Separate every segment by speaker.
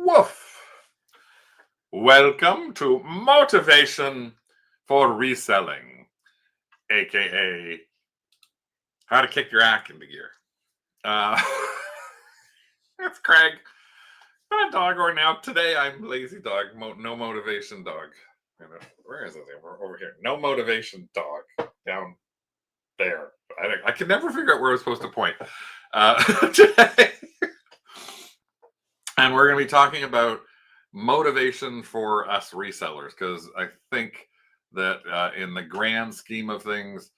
Speaker 1: Woof! Welcome to Motivation for Reselling, aka how to kick your act into gear. It's Craig. Not a dog or now. Today I'm lazy dog, no motivation dog. Where is it? Over here. No motivation dog down there. I can never figure out where I was supposed to point today. And we're going to be talking about motivation for us resellers, because I think that in the grand scheme of things,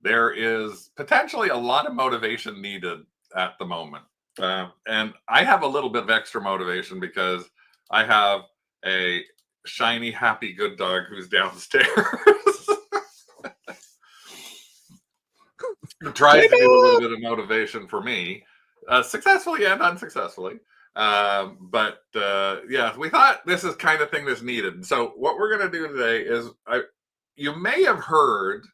Speaker 1: there is potentially a lot of motivation needed at the moment. And I have a little bit of extra motivation because I have a shiny, happy, good dog who's downstairs. Tries to do a little bit of motivation for me, successfully and unsuccessfully. But yeah, we thought this is kind of thing that's needed. So what we're going to do today is, you may have heard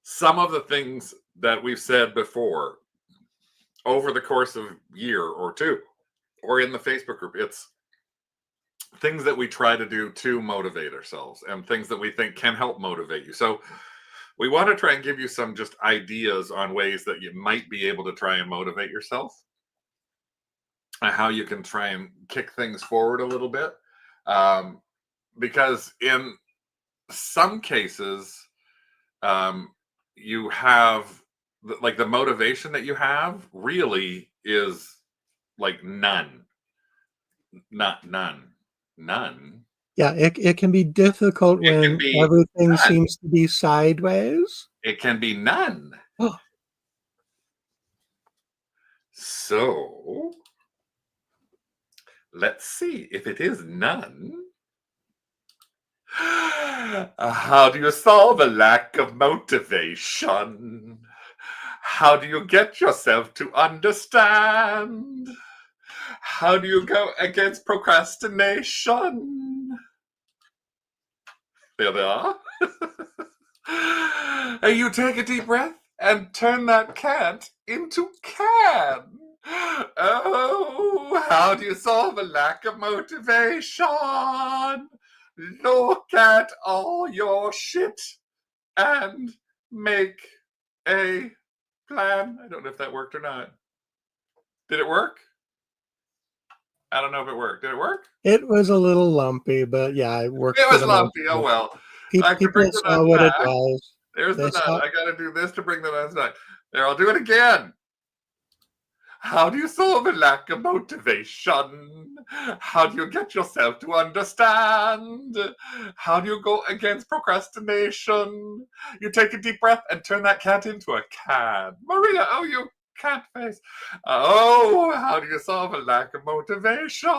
Speaker 1: some of the things that we've said before over the course of a year or two, or in the Facebook group. It's things that we try to do to motivate ourselves and things that we think can help motivate you. So we want to try and give you some just ideas on ways that you might be able to try and motivate yourself, how you can try and kick things forward a little bit. Because in some cases, you have, like, the motivation that you have really is like none.
Speaker 2: Yeah, it can be difficult when everything seems to be sideways.
Speaker 1: It can be none.
Speaker 2: Oh.
Speaker 1: So let's see if it is none. How do you solve a lack of motivation? How do you get yourself to understand? How do you go against procrastination? There they are. And you take a deep breath and turn that can't into can. Oh, how do you solve a lack of motivation? Look at all your shit and make a plan. I don't know if that worked or not. Did it work? I don't know if it worked. Did it work?
Speaker 2: It was a little lumpy, but yeah, it worked.
Speaker 1: It was lumpy. Oh, well.
Speaker 2: People saw what it was.
Speaker 1: There's the nut. I got to do this to bring the nuts back. There, I'll do it again. How do you solve a lack of motivation? How do you get yourself to understand? How do you go against procrastination? You take a deep breath and turn that cat into a can. Maria, oh, you cat face. Oh, how do you solve a lack of motivation?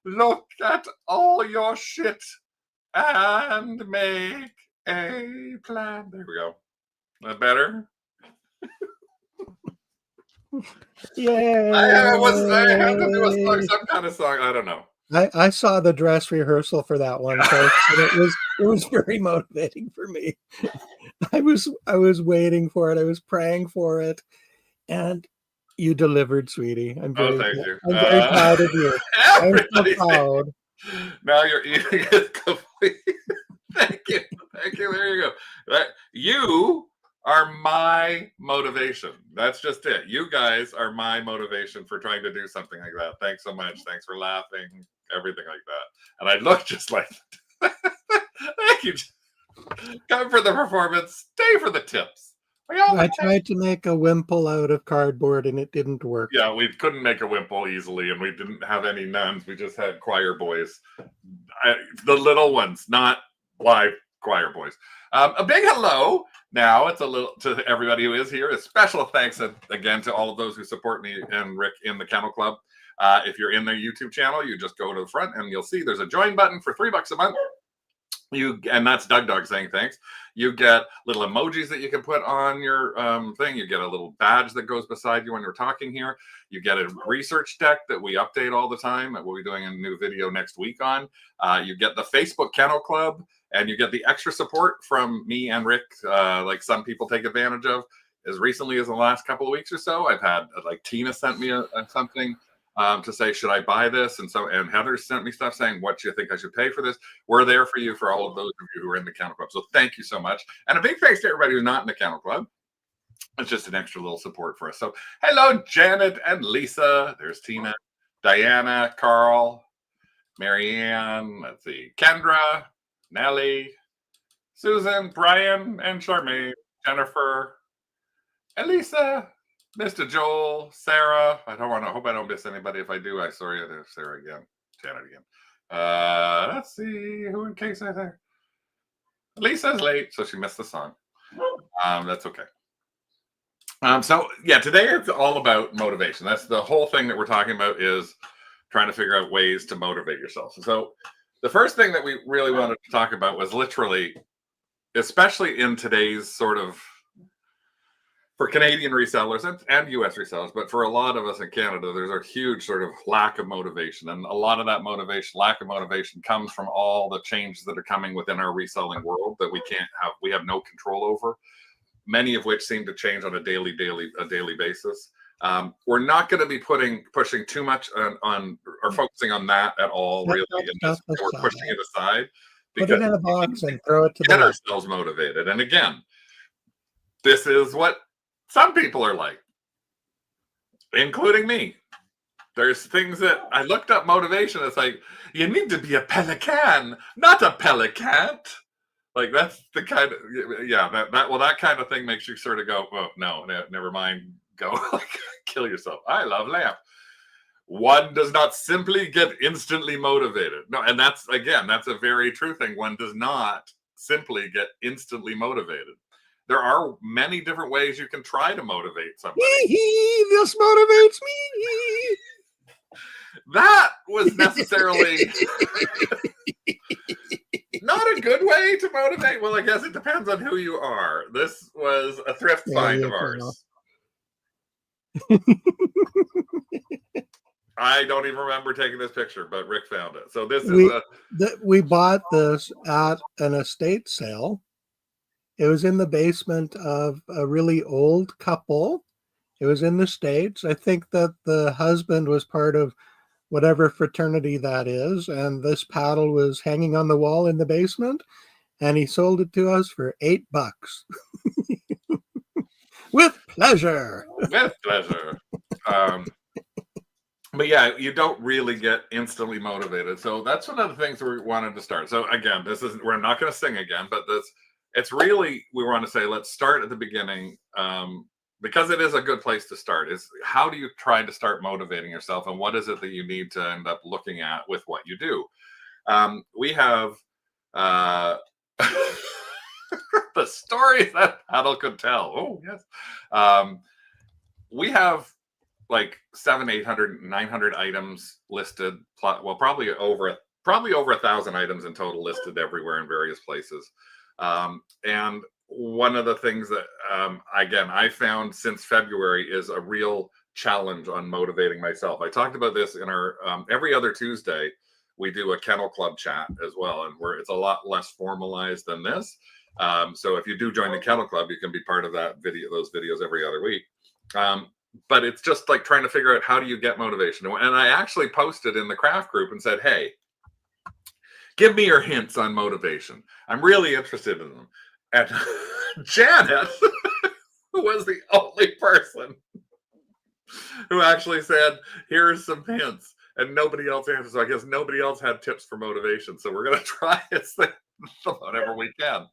Speaker 1: Look at all your shit and make a plan. There we go. That better?
Speaker 2: Yeah.
Speaker 1: I had to do a song, some kind of song. I don't know.
Speaker 2: I saw the dress rehearsal for that one, so it was very motivating for me. I was waiting for it. I was praying for it, and you delivered, sweetie. I'm very proud of you. I'm so proud.
Speaker 1: Now you're eating it complete. Thank you. There you go. You are my motivation. That's just it. You guys are my motivation for trying to do something like that. Thanks so much. Thanks for laughing, everything like that. And I look just like that. Thank you. Come for the performance, stay for the tips.
Speaker 2: I tried to make a wimple out of cardboard and it didn't work.
Speaker 1: Yeah, we couldn't make a wimple easily, and we didn't have any nuns. We just had choir boys. The little ones, not live choir boys. A big hello. Now it's a little to everybody who is here. A special thanks again to all of those who support me and Rick in the Kennel Club. If you're in their YouTube channel, you just go to the front and you'll see there's a join button for $3 a month. And that's Doug Dog saying thanks. You get little emojis that you can put on your thing. You get a little badge that goes beside you when you're talking here. You get a research deck that we update all the time. We'll be doing a new video next week on. You get the Facebook Kennel Club, and you get the extra support from me and Rick, like some people take advantage of. As recently as the last couple of weeks or so, I've had, like, Tina sent me something. to say, should I buy this? And Heather sent me stuff saying, what do you think I should pay for this? We're there for you, for all of those of you who are in the Kennel Club. So thank you so much. And a big thanks to everybody who's not in the Kennel Club. It's just an extra little support for us. So hello, Janet and Lisa. There's Tina, Diana, Carl, Marianne, let's see, Kendra, Nellie, Susan, Brian, and Charmaine, Jennifer, Elisa, Mr. Joel, Sarah. I hope I don't miss anybody. If I do, I'm sorry. There's Sarah again, Janet again. Let's see who in case I there. Lisa's late, so she missed the song. That's okay. So yeah, today it's all about motivation. That's the whole thing that we're talking about, is trying to figure out ways to motivate yourself. So the first thing that we really wanted to talk about was literally, especially in today's sort of, for Canadian resellers and US resellers, but for a lot of us in Canada, there's a huge sort of lack of motivation. And a lot of that lack of motivation comes from all the changes that are coming within our reselling world that we have no control over, many of which seem to change on a daily basis. We're not going to be pushing too much on or focusing on that at all, really. We're pushing it aside.
Speaker 2: Put it in a box and throw it to
Speaker 1: get ourselves motivated. And again, this is what some people are like, including me. There's things that I looked up motivation. It's like, you need to be a pelican, not a pelicant. Like, that's the kind of, that kind of thing makes you sort of go, oh, no, never mind. Go kill yourself. I love lamp. One does not simply get instantly motivated. No, and that's a very true thing. One does not simply get instantly motivated. There are many different ways you can try to motivate somebody.
Speaker 2: This motivates me.
Speaker 1: That was necessarily not a good way to motivate. Well, I guess it depends on who you are. This was a thrift find of ours. I don't even remember taking this picture, but Rick found it. So
Speaker 2: we bought this at an estate sale. It was in the basement of a really old couple. It was in the States. I think that the husband was part of whatever fraternity that is, and this paddle was hanging on the wall in the basement, and he sold it to us for $8. With pleasure.
Speaker 1: With pleasure. But yeah, you don't really get instantly motivated. So that's one of the things we wanted to start. So again, we're not going to sing again, but it's really, we want to say, let's start at the beginning, because it is a good place to start. Is how do you try to start motivating yourself, and what is it that you need to end up looking at with what you do? We have the stories that Adel could tell. Oh yes. We have like 700, 800, 900 items listed. Well, probably over 1,000 items in total listed everywhere in various places. And one of the things that, again, I found since February is a real challenge on motivating myself. I talked about this in our, every other Tuesday, we do a Kennel Club chat as well. And it's a lot less formalized than this. So if you do join the Kennel Club, you can be part of those videos every other week. But it's just like trying to figure out, how do you get motivation? And I actually posted in the craft group and said, hey, give me your hints on motivation. I'm really interested in them. And Janet, who was the only person who actually said, here's some hints, and nobody else answered. So I guess nobody else had tips for motivation. So we're going to try whatever we can.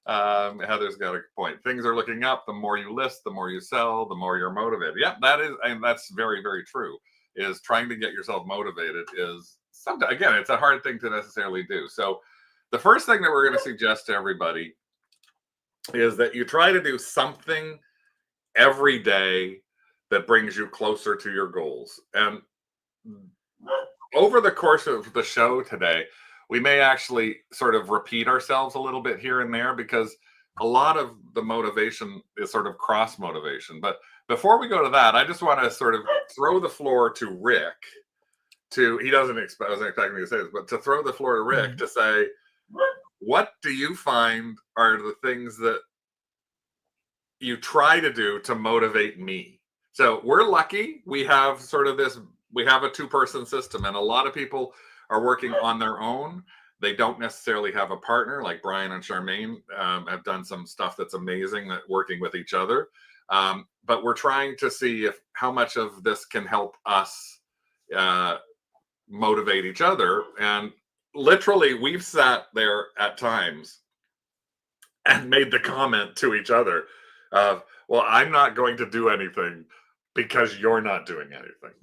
Speaker 1: Heather's got a point. Things are looking up. The more you list, the more you sell, the more you're motivated. Yeah, that's very, very true. Is trying to get yourself motivated is sometimes, again, it's a hard thing to necessarily do. So the first thing that we're going to suggest to everybody is that you try to do something every day that brings you closer to your goals. And over the course of the show today, we may actually sort of repeat ourselves a little bit here and there, because a lot of the motivation is sort of cross motivation. But before we go to that, I just want to sort of throw the floor to Rick. He doesn't expect, I wasn't expecting me to say this, but to throw the floor to Rick to say, what do you find are the things that you try to do to motivate me? So we're lucky. We have sort of this we have a 2-person system, and a lot of people are working on their own. They don't necessarily have a partner. Like Brian and Charmaine have done some stuff that's amazing, that working with each other. But we're trying to see how much of this can help us motivate each other. And literally, we've sat there at times and made the comment to each other of, well, I'm not going to do anything because you're not doing anything.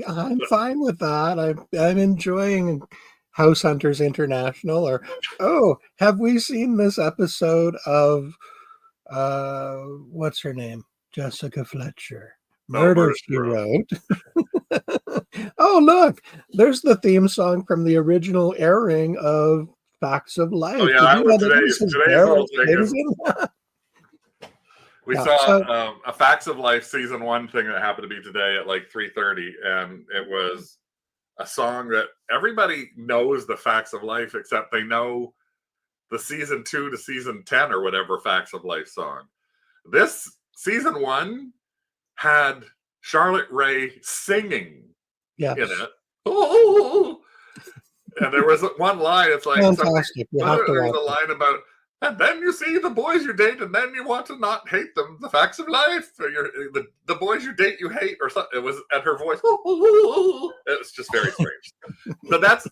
Speaker 2: I'm fine with that. I'm enjoying House Hunters International. Or, oh, have we seen this episode of what's her name? Jessica Fletcher. Murder, She Wrote. Oh, look, there's the theme song from the original airing of Facts of Life.
Speaker 1: Oh, yeah, that was today's We saw a Facts of Life season 1 thing that happened to be today at like 3:30, and it was a song that everybody knows, the Facts of Life, except they know the season 2 to season 10 or whatever Facts of Life song. This season 1 had Charlotte Rae singing in it. Oh! And there was one line. It's like,
Speaker 2: fantastic.
Speaker 1: There's a line about, and then you see the boys you date, and then you want to not hate them. The facts of life. Or the boys you date, you hate, or something. It was at her voice. It was just very strange. So that's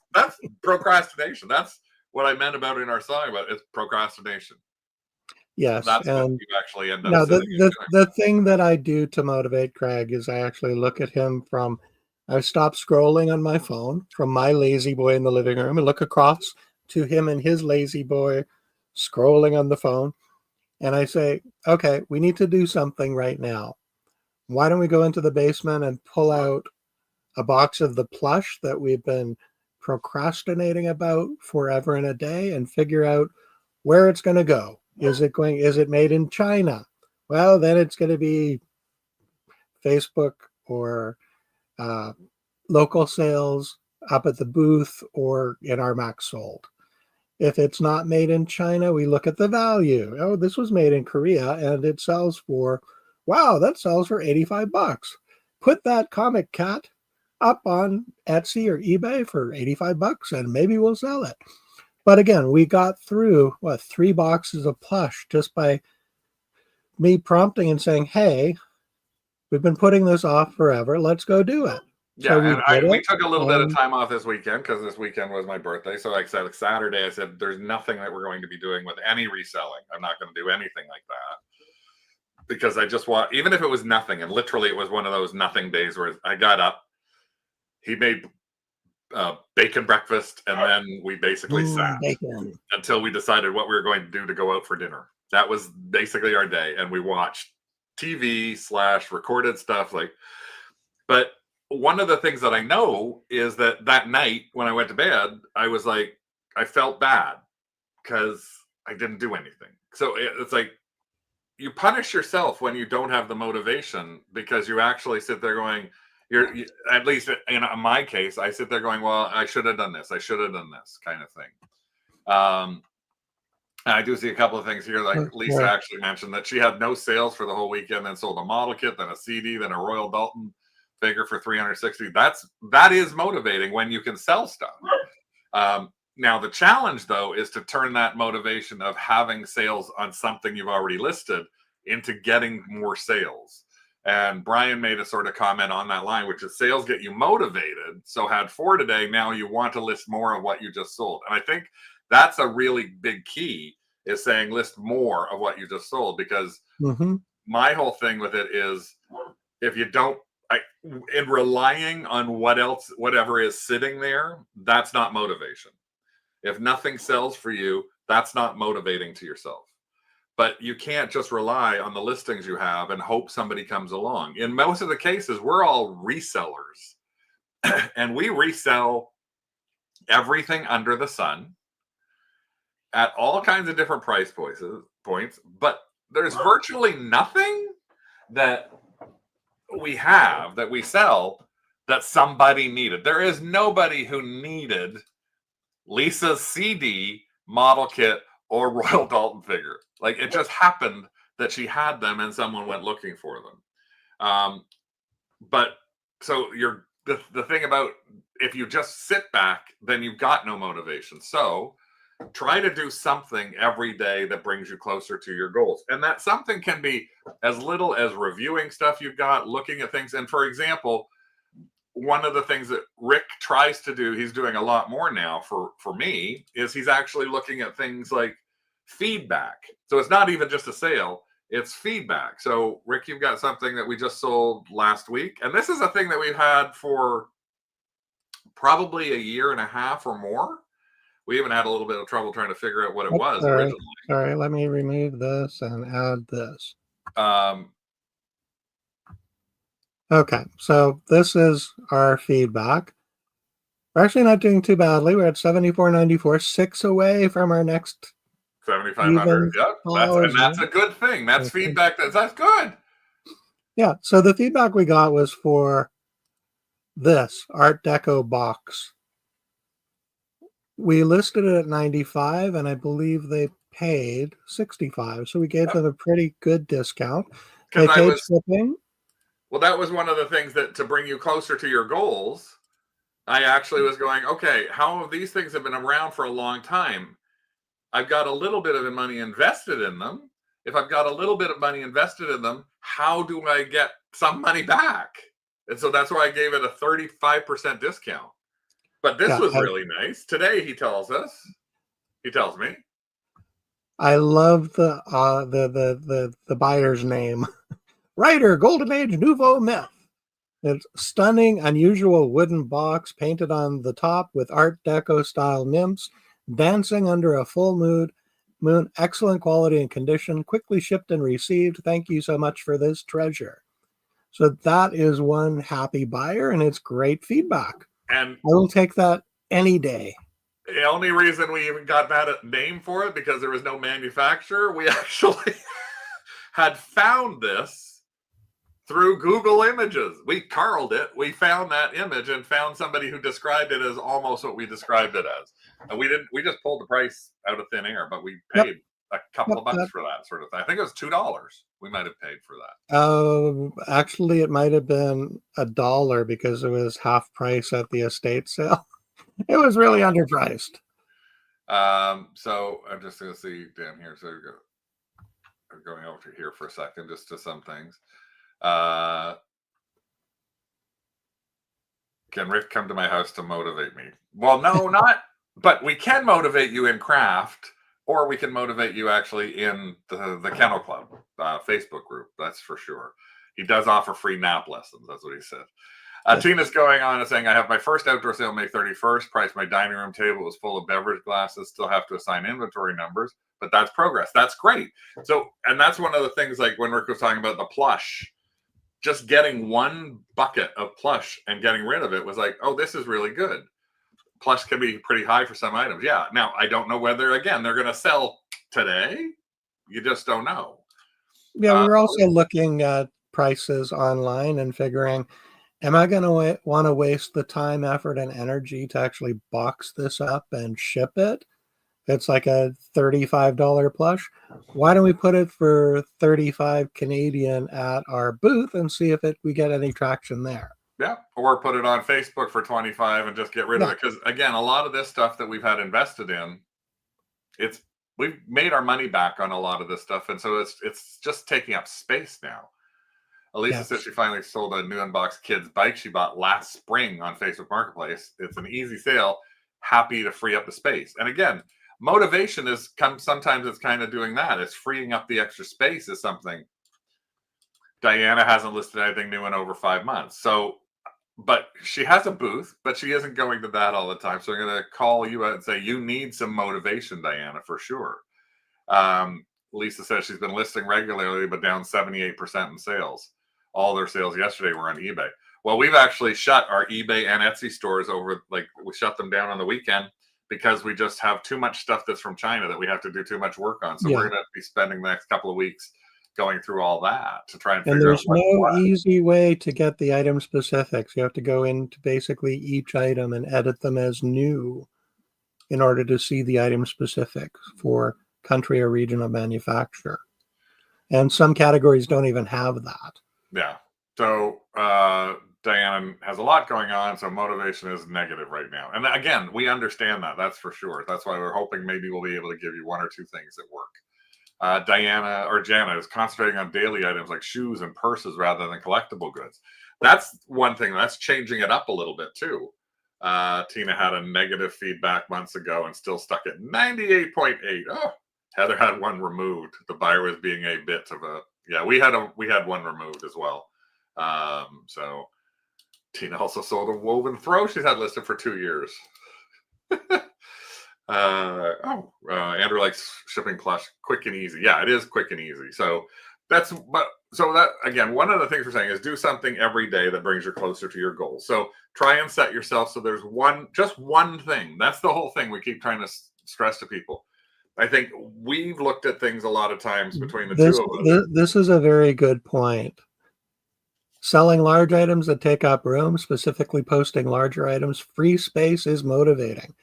Speaker 1: procrastination. That's what I meant about in our song. About it's procrastination.
Speaker 2: Yes,
Speaker 1: that's what you actually end up.
Speaker 2: Now, the thing that I do to motivate Craig is I actually look at him from. I stop scrolling on my phone from my lazy boy in the living room and look across to him and his lazy boy scrolling on the phone. And I say, okay, we need to do something right now. Why don't we go into the basement and pull out a box of the plush that we've been procrastinating about forever and a day and figure out where it's going to go. Is it made in China? Well, then it's going to be Facebook or local sales up at the booth or in our Max Sold. If it's not made in China, we look at the value. Oh, this was made in Korea and it sells for, wow, that sells for $85. Put that comic cat up on Etsy or eBay for $85 and maybe we'll sell it. But again, we got through 3 boxes of plush just by me prompting and saying, hey, we've been putting this off forever. Let's go do it.
Speaker 1: Yeah, so we took a little bit of time off this weekend because this weekend was my birthday. So like I said, Saturday, I said, there's nothing that we're going to be doing with any reselling. I'm not going to do anything like that because I just want, even if it was nothing, and literally it was one of those nothing days where I got up, he made bacon breakfast, and then we basically sat until we decided what we were going to do to go out for dinner. That was basically our day, and we watched TV / recorded stuff. But one of the things that I know is that night when I went to bed, I was like, I felt bad because I didn't do anything. So it's like you punish yourself when you don't have the motivation because you actually sit there going, at least in my case, I sit there going, well, I should have done this. I should have done this kind of thing. And I do see a couple of things here. Like Lisa actually mentioned that she had no sales for the whole weekend, then sold a model kit, then a CD, then a Royal Dalton figure for $360. That is motivating when you can sell stuff. Now the challenge though is to turn that motivation of having sales on something you've already listed into getting more sales. And Brian made a sort of comment on that line, which is sales get you motivated. So had 4 today, now you want to list more of what you just sold. And I think that's a really big key, is saying list more of what you just sold, because my whole thing with it is if you don't, in relying on whatever is sitting there, that's not motivation. If nothing sells for you, that's not motivating to yourself. But you can't just rely on the listings you have and hope somebody comes along. In most of the cases, we're all resellers and we resell everything under the sun at all kinds of different price points, but there's virtually nothing that we have that we sell that somebody needed. There is nobody who needed Lisa's CD, model kit, or Royal Dalton figure. Like, it just happened that she had them and someone went looking for them. But so you're the thing about if you just sit back, then you've got no motivation. So try to do something every day that brings you closer to your goals. And that something can be as little as reviewing stuff you've got, looking at things. And for example, one of the things that Rick tries to do, he's doing a lot more now for me, is he's actually looking at things like feedback. So it's not even just a sale, it's feedback. So Rick, you've got something that we just sold last week. And this is a thing that we've had for probably a year and a half or more. We even had a little bit of trouble trying to figure out what it was originally.
Speaker 2: Sorry, let me remove this and add this. Okay, so this is our feedback. We're actually not doing too badly. We're at 74.94, 6 away from our next
Speaker 1: 7,500. Yep, that's a good thing. That's feedback. That's good.
Speaker 2: Yeah. So the feedback we got was for this Art Deco box. We listed it at 95, and I believe they paid 65. So we gave them a pretty good discount. They paid shipping.
Speaker 1: Well, that was one of the things that to bring you closer to your goals. I actually was going, okay, how have these things have been around for a long time? I've got a little bit of money invested in them. If I've got a little bit of money invested in them, how do I get some money back? And so that's why I gave it a 35% discount. But this was really nice. Today, he tells me.
Speaker 2: I love the buyer's name. Writer, Golden Age Nouveau Myth. It's stunning, unusual wooden box painted on the top with Art Deco style nymphs dancing under a full moon. Excellent quality and condition. Quickly shipped and received. Thank you so much for this treasure. So that is one happy buyer, and it's great feedback. And I will take that any day.
Speaker 1: The only reason we even got that name for it because there was no manufacturer. We actually had found this through Google Images. We carled it. We found that image and found somebody who described it as almost what we described it as. And we just pulled the price out of thin air, but we paid a couple of bucks for that sort of thing. I think it was $2. We might have paid for that.
Speaker 2: Actually, it might have been $1 because it was half price at the estate sale. It was really underpriced.
Speaker 1: So I'm just going to see down here. So I'm going over to here for a second, just to some things. Can Rick come to my house to motivate me? Well, no, not. But we can motivate you in craft, or we can motivate you actually in the Kennel Club Facebook group. That's for sure. He does offer free nap lessons. That's what he said. Tina's going on and saying, I have my first outdoor sale May 31st. Price my dining room table was full of beverage glasses. Still have to assign inventory numbers, but that's progress. That's great. So, and that's one of the things like when Rick was talking about the plush, just getting one bucket of plush and getting rid of it was like, oh, this is really good. Plush can be pretty high for some items. Yeah. Now, I don't know whether, again, they're going to sell today. You just don't know.
Speaker 2: Yeah, we're also looking at prices online and figuring, am I going to want to waste the time, effort, and energy to actually box this up and ship it? It's like a $35 plush. Why don't we put it for 35 Canadian at our booth and see if we get any traction there?
Speaker 1: Yeah, or put it on Facebook for 25 and just get rid of it. Because again, a lot of this stuff that we've had invested in, we've made our money back on a lot of this stuff, and so it's just taking up space now. Elisa said she finally sold a new unboxed kid's bike she bought last spring on Facebook Marketplace. It's an easy sale. Happy to free up the space. And again, motivation sometimes it's kind of doing that. It's freeing up the extra space is something. Diana hasn't listed anything new in over 5 months. So, but she has a booth, but she isn't going to that all the time. So I'm going to call you out and say, you need some motivation, Diana, for sure. Lisa says she's been listing regularly, but down 78% in sales. All their sales yesterday were on eBay. Well, we've actually shut our eBay and Etsy stores we shut them down on the weekend because we just have too much stuff that's from China that we have to do too much work on. So we're going to be spending the next couple of weeks going through all that to try and figure out.
Speaker 2: And there's no easy way to get the item specifics. You have to go into basically each item and edit them as new in order to see the item specifics for country or region of manufacture. And some categories don't even have that.
Speaker 1: Yeah. So Diana has a lot going on, so motivation is negative right now. And again, we understand that. That's for sure. That's why we're hoping maybe we'll be able to give you one or two things that work. Diana or Jana is concentrating on daily items like shoes and purses rather than collectible goods. That's one thing. That's changing it up a little bit too. Tina had a negative feedback months ago and still stuck at 98.8. Oh, Heather had one removed. The buyer was being a bit of a, yeah, we had one removed as well. So Tina also sold a woven throw she's had listed for 2 years. Andrew likes shipping plush quick and easy. Yeah, it is quick and easy. So that again, one of the things we're saying is do something every day that brings you closer to your goal. So try and set yourself so there's just one thing. That's the whole thing we keep trying to stress to people. I think we've looked at things a lot of times between the two of us.
Speaker 2: This is a very good point. Selling large items that take up room, specifically posting larger items, free space is motivating.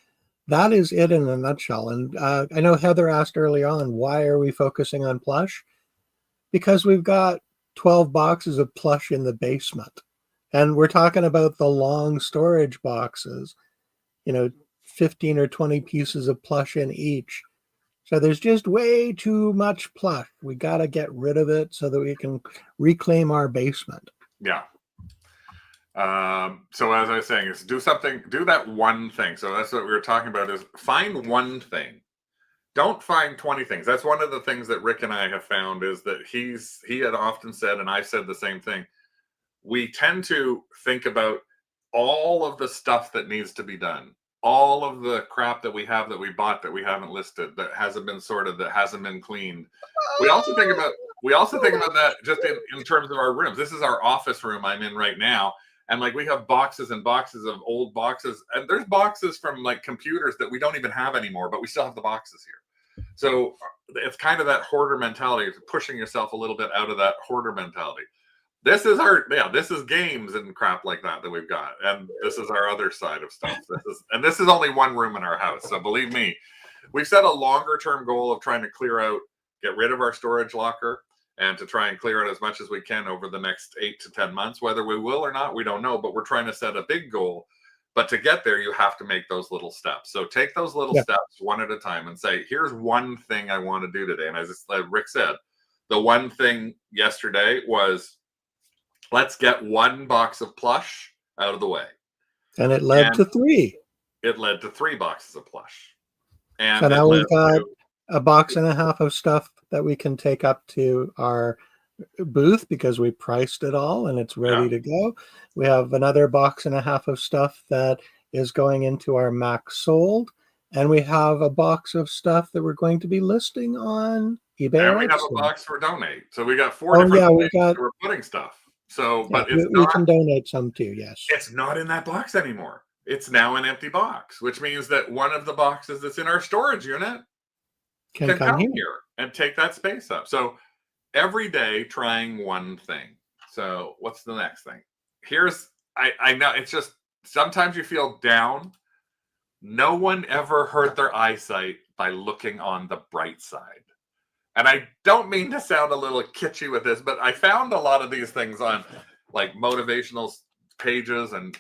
Speaker 2: That is it in a nutshell. And I know Heather asked early on, why are we focusing on plush? Because we've got 12 boxes of plush in the basement. And we're talking about the long storage boxes, 15 or 20 pieces of plush in each. So there's just way too much plush. We got to get rid of it so that we can reclaim our basement.
Speaker 1: Yeah. So as I was saying, is do that one thing. So that's what we were talking about, is find one thing. Don't find 20 things. That's one of the things that Rick and I have found, is that he had often said, and I said the same thing. We tend to think about all of the stuff that needs to be done, all of the crap that we have that we bought that we haven't listed, that hasn't been sorted, that hasn't been cleaned. We also think about that just in terms of our rooms. This is our office room I'm in right now. And like, we have boxes and boxes of old boxes, and there's boxes from like computers that we don't even have anymore, but we still have the boxes here. So it's kind of that hoarder mentality, pushing yourself a little bit out of that hoarder mentality. This is games and crap like that we've got, and this is our other side of stuff. This is only one room in our house, so believe me, we've set a longer term goal of trying to get rid of our storage locker, and to try and clear it as much as we can over the next 8 to 10 months. Whether we will or not, we don't know, but we're trying to set a big goal. But to get there, you have to make those little steps. So take those little steps one at a time and say, here's one thing I want to do today. And as Rick said, the one thing yesterday was, let's get one box of plush out of the way.
Speaker 2: And it led to 3.
Speaker 1: It led to 3 boxes of plush. And
Speaker 2: so now we've got a box and a half of stuff that we can take up to our booth because we priced it all and it's ready to go. We have another box and a half of stuff that is going into our Max Sold. And we have a box of stuff that we're going to be listing on eBay.
Speaker 1: And we have a box for donate. So we got 4 different places we're putting stuff. So, but
Speaker 2: we can donate some too, yes.
Speaker 1: It's not in that box anymore. It's now an empty box, which means that one of the boxes that's in our storage unit can come here and take that space up. So every day trying one thing. So what's the next thing? I know it's just, sometimes you feel down. No one ever hurt their eyesight by looking on the bright side. And I don't mean to sound a little kitschy with this, but I found a lot of these things on like motivational pages and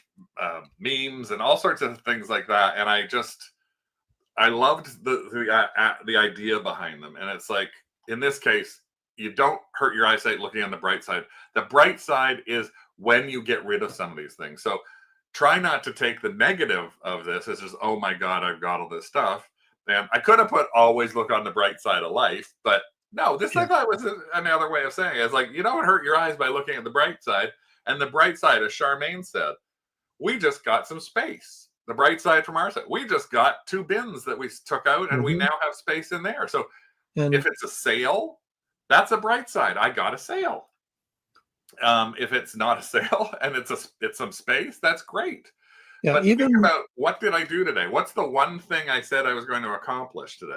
Speaker 1: memes and all sorts of things like that. And I loved the idea behind them. And it's like, in this case, you don't hurt your eyesight looking on the bright side. The bright side is when you get rid of some of these things. So try not to take the negative of this as just, oh my God, I've got all this stuff. And I could have put always look on the bright side of life, but no, this I thought was another way of saying it. It's like, you don't hurt your eyes by looking at the bright side. And the bright side, as Charmaine said, we just got some space. The bright side from our side, we just got 2 bins that we took out, and we now have space in there. So if it's a sale, that's a bright side. I got a sale. If it's not a sale and it's some space, that's great. Yeah, but think about, what did I do today? What's the one thing I said I was going to accomplish today?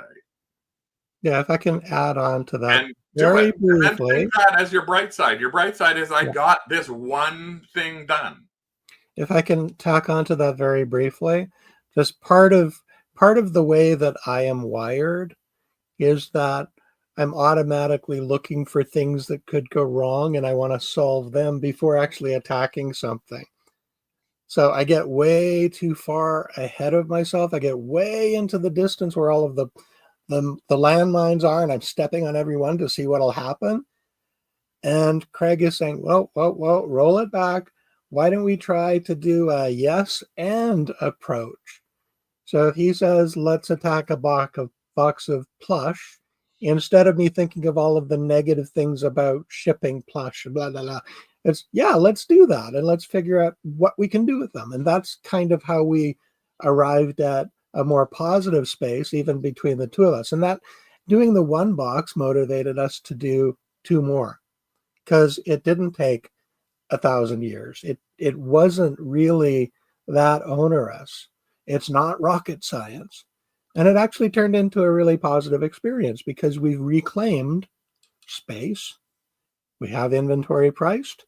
Speaker 2: Yeah, if I can add on to that very briefly.
Speaker 1: And that as your bright side. Your bright side is I got this one thing done.
Speaker 2: If I can tack on to that very briefly, just part of the way that I am wired is that I'm automatically looking for things that could go wrong, and I want to solve them before actually attacking something. So I get way too far ahead of myself. I get way into the distance where all of the landmines are, and I'm stepping on every one to see what'll happen. And Craig is saying, well, roll it back. Why don't we try to do a yes and approach? So he says, let's attack a box of plush. Instead of me thinking of all of the negative things about shipping plush, blah, blah, blah. It's, yeah, let's do that. And let's figure out what we can do with them. And that's kind of how we arrived at a more positive space, even between the two of us. And that doing the one box motivated us to do two more, because it didn't take 1,000 years. It wasn't really that onerous. It's not rocket science. And it actually turned into a really positive experience because we've reclaimed space. We have inventory priced,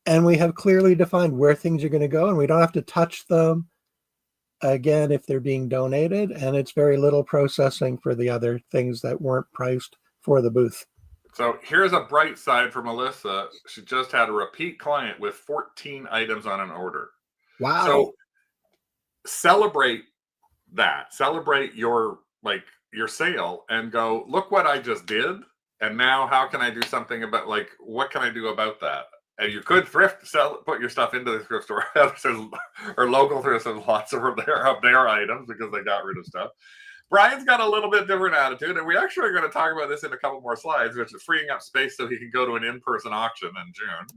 Speaker 2: and we have clearly defined where things are going to go, and we don't have to touch them again if they're being donated. And it's very little processing for the other things that weren't priced for the booth.
Speaker 1: So here's a bright side for Melissa. She just had a repeat client with 14 items on an order.
Speaker 2: Wow.
Speaker 1: So celebrate that. Celebrate your sale and go, look what I just did. And now how can I do something about, like, what can I do about that? And you could put your stuff into the thrift store or local thrift stores, lots of their items because they got rid of stuff. Brian's got a little bit different attitude, and we actually are going to talk about this in a couple more slides, which is freeing up space so he can go to an in-person auction in June.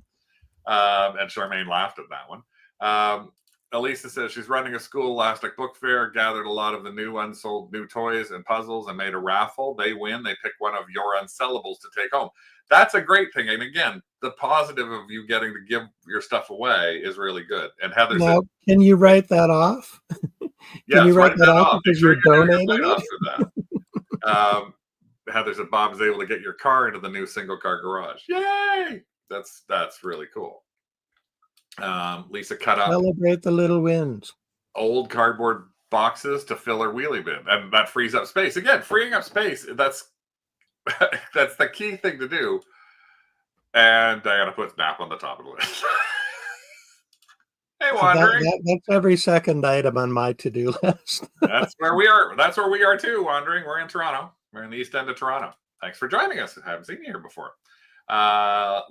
Speaker 1: And Charmaine laughed at that one. Elisa says she's running a school elastic book fair, gathered a lot of the new unsold new toys and puzzles and made a raffle. They win. They pick one of your unsellables to take home. That's a great thing. And again, the positive of you getting to give your stuff away is really good. And Heather
Speaker 2: now,
Speaker 1: said,
Speaker 2: can you write that off?
Speaker 1: Yes,
Speaker 2: can you write that off because you're donating
Speaker 1: it? Heather said Bob is able to get your car into the new single car garage. Yay! That's really cool. Lisa cut up
Speaker 2: celebrate the little wins.
Speaker 1: Old cardboard boxes to fill her wheelie bin, and that frees up space. Again, freeing up space. That's the key thing to do. And Diana puts nap on the top of the list. Hey, Wandering.
Speaker 2: That's every second item on my to-do list.
Speaker 1: That's where we are. That's where we are too, Wandering. We're in Toronto. We're in the East End of Toronto. Thanks for joining us. I haven't seen you here before.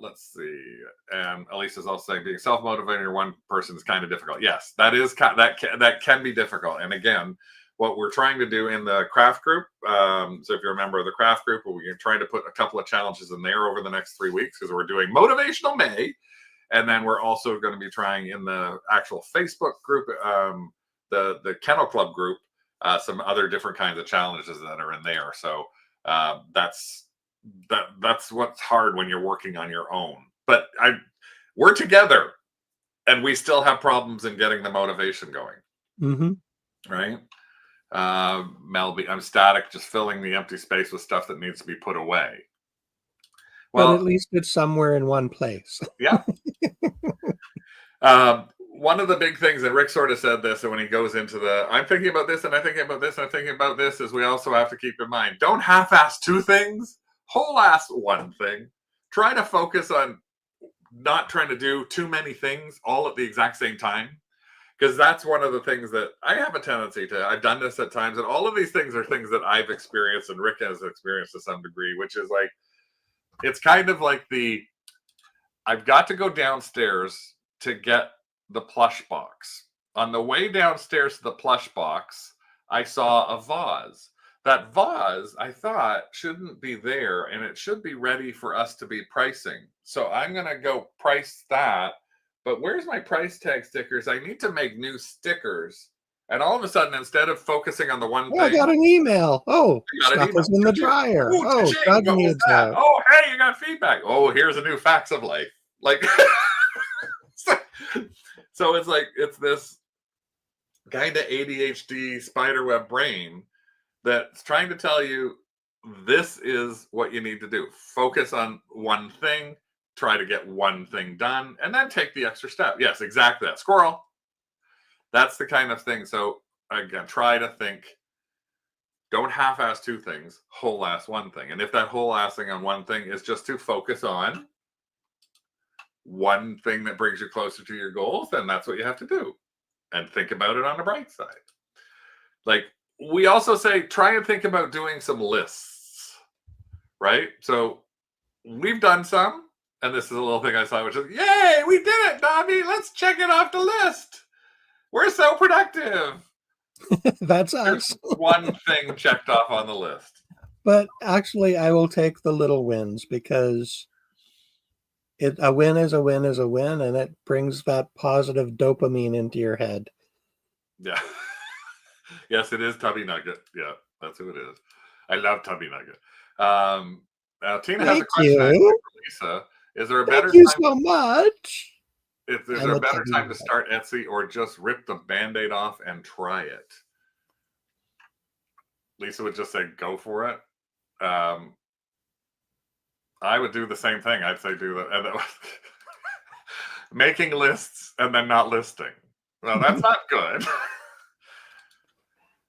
Speaker 1: Let's see. And Elisa's also saying being self-motivated or one person is kind of difficult. Yes, that can be difficult. And again, what we're trying to do in the craft group, so if you're a member of the craft group, we're trying to put a couple of challenges in there over the next 3 weeks because we're doing Motivational May. And then we're also going to be trying in the actual Facebook group, the Kennel Club group, some other different kinds of challenges that are in there. So that's what's hard when you're working on your own. But we're together, and we still have problems in getting the motivation going.
Speaker 2: Mm-hmm.
Speaker 1: Right? Melby, I'm static, just filling the empty space with stuff that needs to be put away.
Speaker 2: Well, at least it's somewhere in one place.
Speaker 1: Yeah. One of the big things, and Rick sort of said this, and when he goes into I'm thinking about this, and I'm thinking about this, and I'm thinking about this, is we also have to keep in mind, don't half-ass two things, whole-ass one thing. Try to focus on not trying to do too many things all at the exact same time, because that's one of the things that I have a tendency to. I've done this at times, and all of these things are things that I've experienced, and Rick has experienced to some degree, which is like, it's kind of like I've got to go downstairs to get the plush box. On the way downstairs to the plush box, I saw a vase. That vase, I thought, shouldn't be there, and it should be ready for us to be pricing. So I'm going to go price that. But where's my price tag stickers? I need to make new stickers. And all of a sudden, instead of focusing on the one thing,
Speaker 2: I got an email. Oh, stuff is in the dryer.
Speaker 1: Oh,
Speaker 2: Doug needs that.
Speaker 1: Oh, hey, you got feedback. Oh, here's a new facts of life. Like, so it's this kind of ADHD spiderweb brain that's trying to tell you this is what you need to do. Focus on one thing, try to get one thing done, and then take the extra step. Yes, exactly that. Squirrel. That's the kind of thing. So again, try to think, don't half-ass two things, whole-ass one thing. And if that whole-assing on one thing is just to focus on one thing that brings you closer to your goals, then that's what you have to do. and think about it on the bright side. Like, we also say, try and think about doing some lists, right? So we've done some, and this is a little thing I saw, which is, yay, we did it, Dobby. Let's check it off the list. We're so productive.
Speaker 2: That's
Speaker 1: There's
Speaker 2: us.
Speaker 1: one thing checked off on the list.
Speaker 2: But actually, I will take the little wins because a win is a win is a win, and it brings that positive dopamine into your head.
Speaker 1: Yeah. Yes, it is Tubby Nugget. Yeah, that's who it is. I love Tubby Nugget. Tina has a question actually for Lisa. Is there a better
Speaker 2: Thank you
Speaker 1: time?
Speaker 2: so much.
Speaker 1: Is there a better time to start Etsy or just rip the Band-Aid off and try it? Lisa would just say, go for it. I would do the same thing. I'd say do that. And that was making lists and then not listing. Well, that's not good.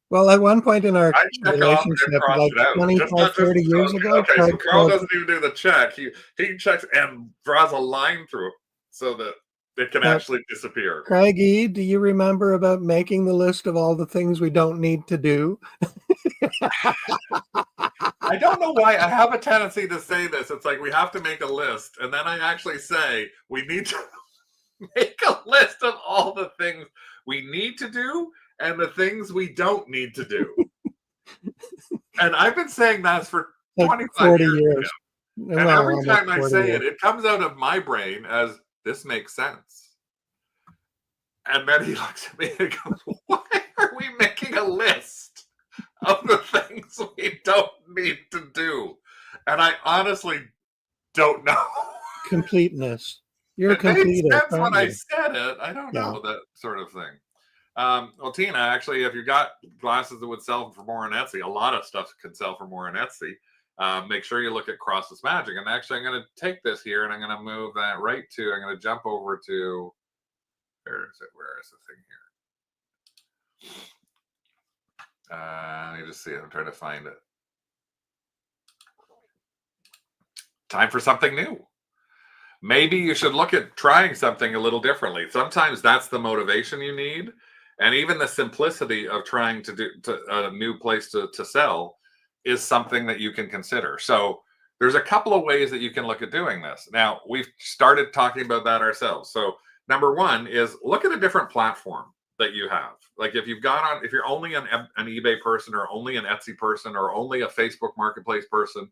Speaker 2: Well, at one point in our relationship, like 25, 30 years ago.
Speaker 1: Okay, so Carl doesn't even do the check. He checks and draws a line through it so that it can actually disappear.
Speaker 2: Craigie, do you remember about making the list of all the things we don't need to do?
Speaker 1: I don't know why I have a tendency to say this. It's like we have to make a list, and then I actually say we need to make a list of all the things we need to do and the things we don't need to do. And I've been saying that for 25 years. And every time I say it, it comes out of my brain as, this makes sense. And then he looks at me and goes, why are we making a list of the things we don't need to do? And I honestly don't know.
Speaker 2: Completeness. You're complete.
Speaker 1: It makes sense when I said it. I don't know, that sort of thing. Well, Tina, actually, if you got glasses that would sell for more on Etsy, a lot of stuff can sell for more on Etsy. Make sure you look at Crossless Magic. And actually, I'm going to take this here and I'm going to move that right to, I'm going to jump over to, where is it? Where is the thing here? Let me just see. I'm trying to find it. Time for something new. Maybe you should look at trying something a little differently. Sometimes that's the motivation you need. And even the simplicity of trying to do a new place to sell is something that you can consider. So there's a couple of ways that you can look at doing this. Now, we've started talking about that ourselves. So number one is look at a different platform that you have. Like if you're only an eBay person or only an Etsy person or only a Facebook Marketplace person,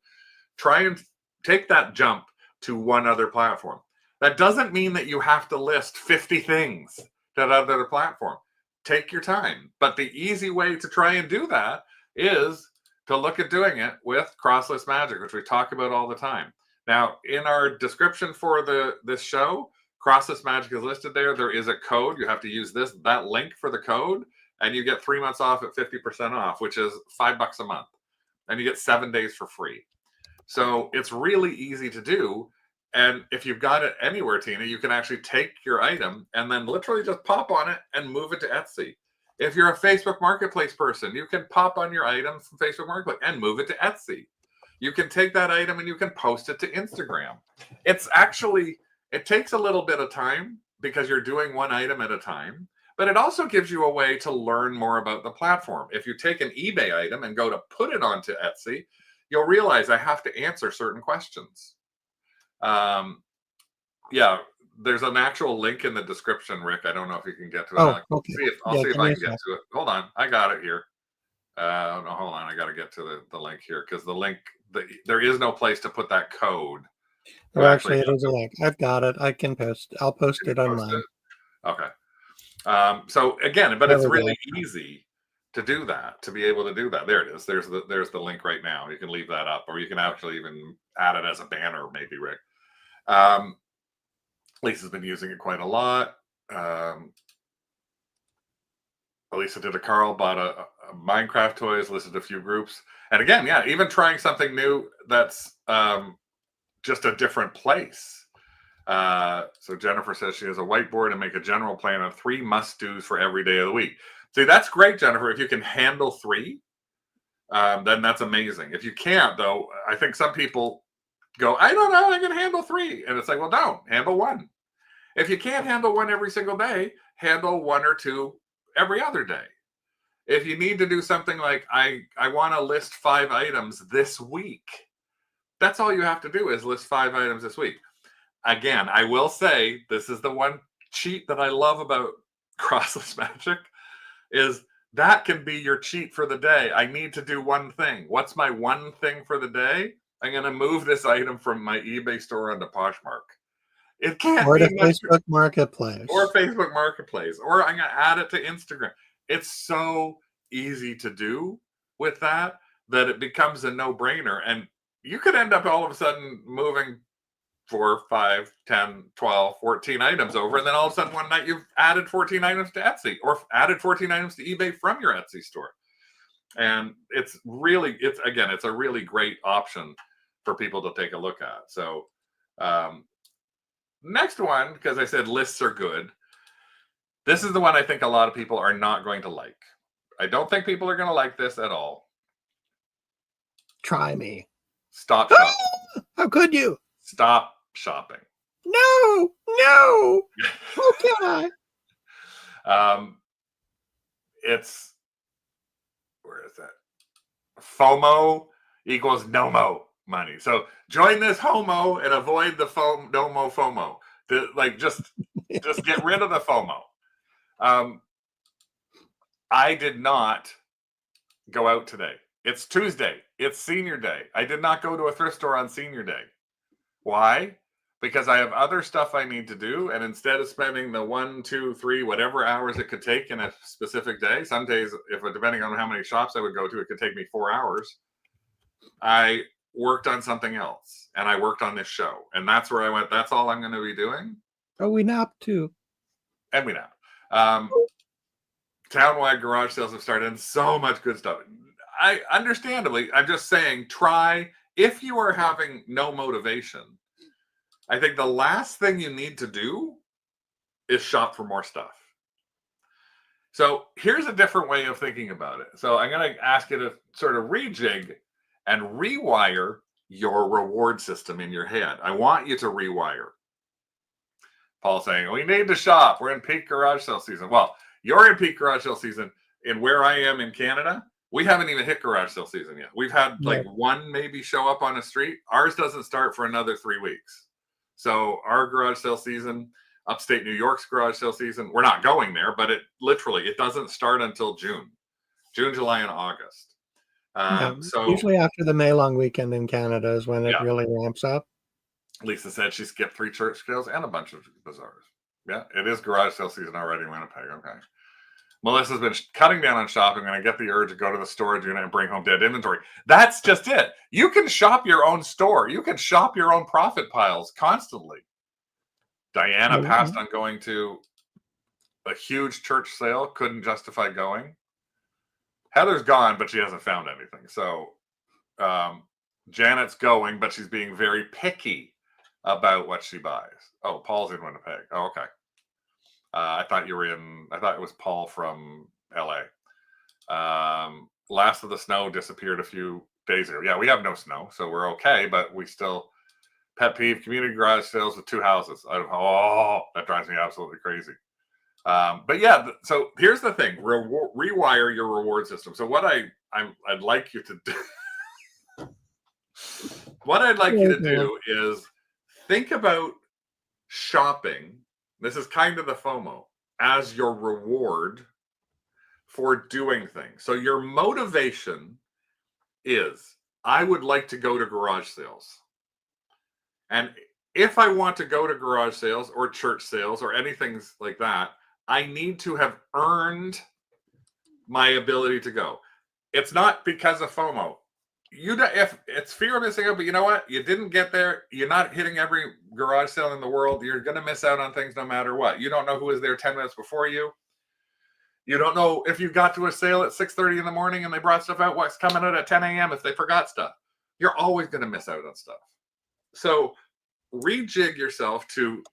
Speaker 1: try and take that jump to one other platform. That doesn't mean that you have to list 50 things to that other platform. Take your time. But the easy way to try and do that is to look at doing it with Crossless Magic, which we talk about all the time. Now, in our description for this show, Crossless Magic is listed there. There is a code. You have to use that link for the code, and you get 3 months off at 50% off, which is $5 a month. And you get 7 days for free. So it's really easy to do. And if you've got it anywhere, Tina, you can actually take your item and then literally just pop on it and move it to Etsy. If you're a Facebook Marketplace person, you can pop on your item from Facebook Marketplace and move it to Etsy. You can take that item and you can post it to Instagram. It takes a little bit of time because you're doing one item at a time, but it also gives you a way to learn more about the platform. If you take an eBay item and go to put it onto Etsy, you'll realize I have to answer certain questions. Yeah, there's an actual link in the description, Rick. I don't know if you can get to it.
Speaker 2: Okay.
Speaker 1: I'll see if I can get to it. Hold on, I got it here. No, hold on, I got to get to the link here because the link, there is no place to put that code.
Speaker 2: Well, actually, it is a link. I've got it. I can post. I'll post it online.
Speaker 1: Okay. So again, but it's really easy to do that, to be able to do that. There it is. There's the link right now. You can leave that up, or you can actually even add it as a banner, maybe, Rick. Lisa's been using it quite a lot. Lisa did Carl bought a Minecraft toys, listed a few groups. And again, yeah, even trying something new that's just a different place. So Jennifer says she has a whiteboard and make a general plan of 3 must-dos for every day of the week. See, that's great, Jennifer. If you can handle 3, then that's amazing. If you can't, though, I think some people go, I don't know, I can handle 3. And it's like, well, don't. Handle 1. If you can't handle 1 every single day, handle 1 or 2 every other day. If you need to do something like, I want to list 5 items this week, that's all you have to do is list 5 items this week. Again, I will say, this is the one cheat that I love about crosslist magic, is that can be your cheat for the day. I need to do one thing. What's my one thing for the day? I'm going to move this item from my eBay store onto Poshmark. It can't
Speaker 2: Or
Speaker 1: be
Speaker 2: to
Speaker 1: much,
Speaker 2: Facebook Marketplace.
Speaker 1: or Facebook Marketplace, or I'm going to add it to Instagram. It's so easy to do with that it becomes a no-brainer. And you could end up all of a sudden moving 4, 5, 10, 12, 14 items over. And then all of a sudden one night you've added 14 items to Etsy, or added 14 items to eBay from your Etsy store. And it's a really great option for people to take a look at. So next one, because I said lists are good. This is the one I think a lot of people are not going to like. I don't think people are going to like this at all.
Speaker 2: Try me.
Speaker 1: Stop shopping.
Speaker 2: How could you?
Speaker 1: Stop shopping.
Speaker 2: No. How can I?
Speaker 1: It's, where is that? FOMO equals NOMO money. So join this homo and avoid the NOMO FOMO. Just get rid of the FOMO. I did not go out today. It's Tuesday. It's senior day. I did not go to a thrift store on senior day. Why? Because I have other stuff I need to do. And instead of spending the 1, 2, 3, whatever hours it could take in a specific day, some days, depending on how many shops I would go to, it could take me 4 hours. I worked on something else, and I worked on this show. And that's where I went, that's all I'm going to be doing.
Speaker 2: Oh, we napped too.
Speaker 1: And we nap. Townwide garage sales have started, and so much good stuff. Understandably, I'm just saying, try, if you are having no motivation, I think the last thing you need to do is shop for more stuff. So here's a different way of thinking about it. So I'm going to ask you to sort of rejig and rewire your reward system in your head. I want you to rewire. Paul saying, we need to shop. We're in peak garage sale season. Well, you're in peak garage sale season. In where I am in Canada, we haven't even hit garage sale season yet. We've had like one maybe show up on the street. Ours doesn't start for another 3 weeks. So our garage sale season, upstate New York's garage sale season, we're not going there, but it doesn't start until June, July, and August. So
Speaker 2: usually after the May long weekend in Canada is when it really ramps up.
Speaker 1: Lisa said she skipped 3 church sales and a bunch of bazaars. Yeah, it is garage sale season already in Winnipeg. Okay. Melissa's been cutting down on shopping, and I get the urge to go to the storage unit and bring home dead inventory. That's just it. You can shop your own store. You can shop your own profit piles constantly. Diana passed on going to a huge church sale, couldn't justify going. Heather's gone, but she hasn't found anything. So Janet's going, but she's being very picky about what she buys. Oh, Paul's in Winnipeg. Oh, okay. I thought it was Paul from LA. Last of the snow disappeared a few days ago. Yeah, we have no snow, so we're okay, but we still, pet peeve, community garage sales with 2 houses. That drives me absolutely crazy. But yeah, so here's the thing, rewire your reward system. So what I'd like you to do, is think about shopping. This is kind of the FOMO as your reward for doing things. So your motivation is, I would like to go to garage sales. And if I want to go to garage sales or church sales or anything like that, I need to have earned my ability to go. It's not because of FOMO. If it's fear of missing out, but you know what? You didn't get there. You're not hitting every garage sale in the world. You're going to miss out on things no matter what. You don't know who was there 10 minutes before you. You don't know if you got to a sale at 6:30 in the morning and they brought stuff out, what's coming out at 10 a.m. if they forgot stuff. You're always going to miss out on stuff. So rejig yourself to,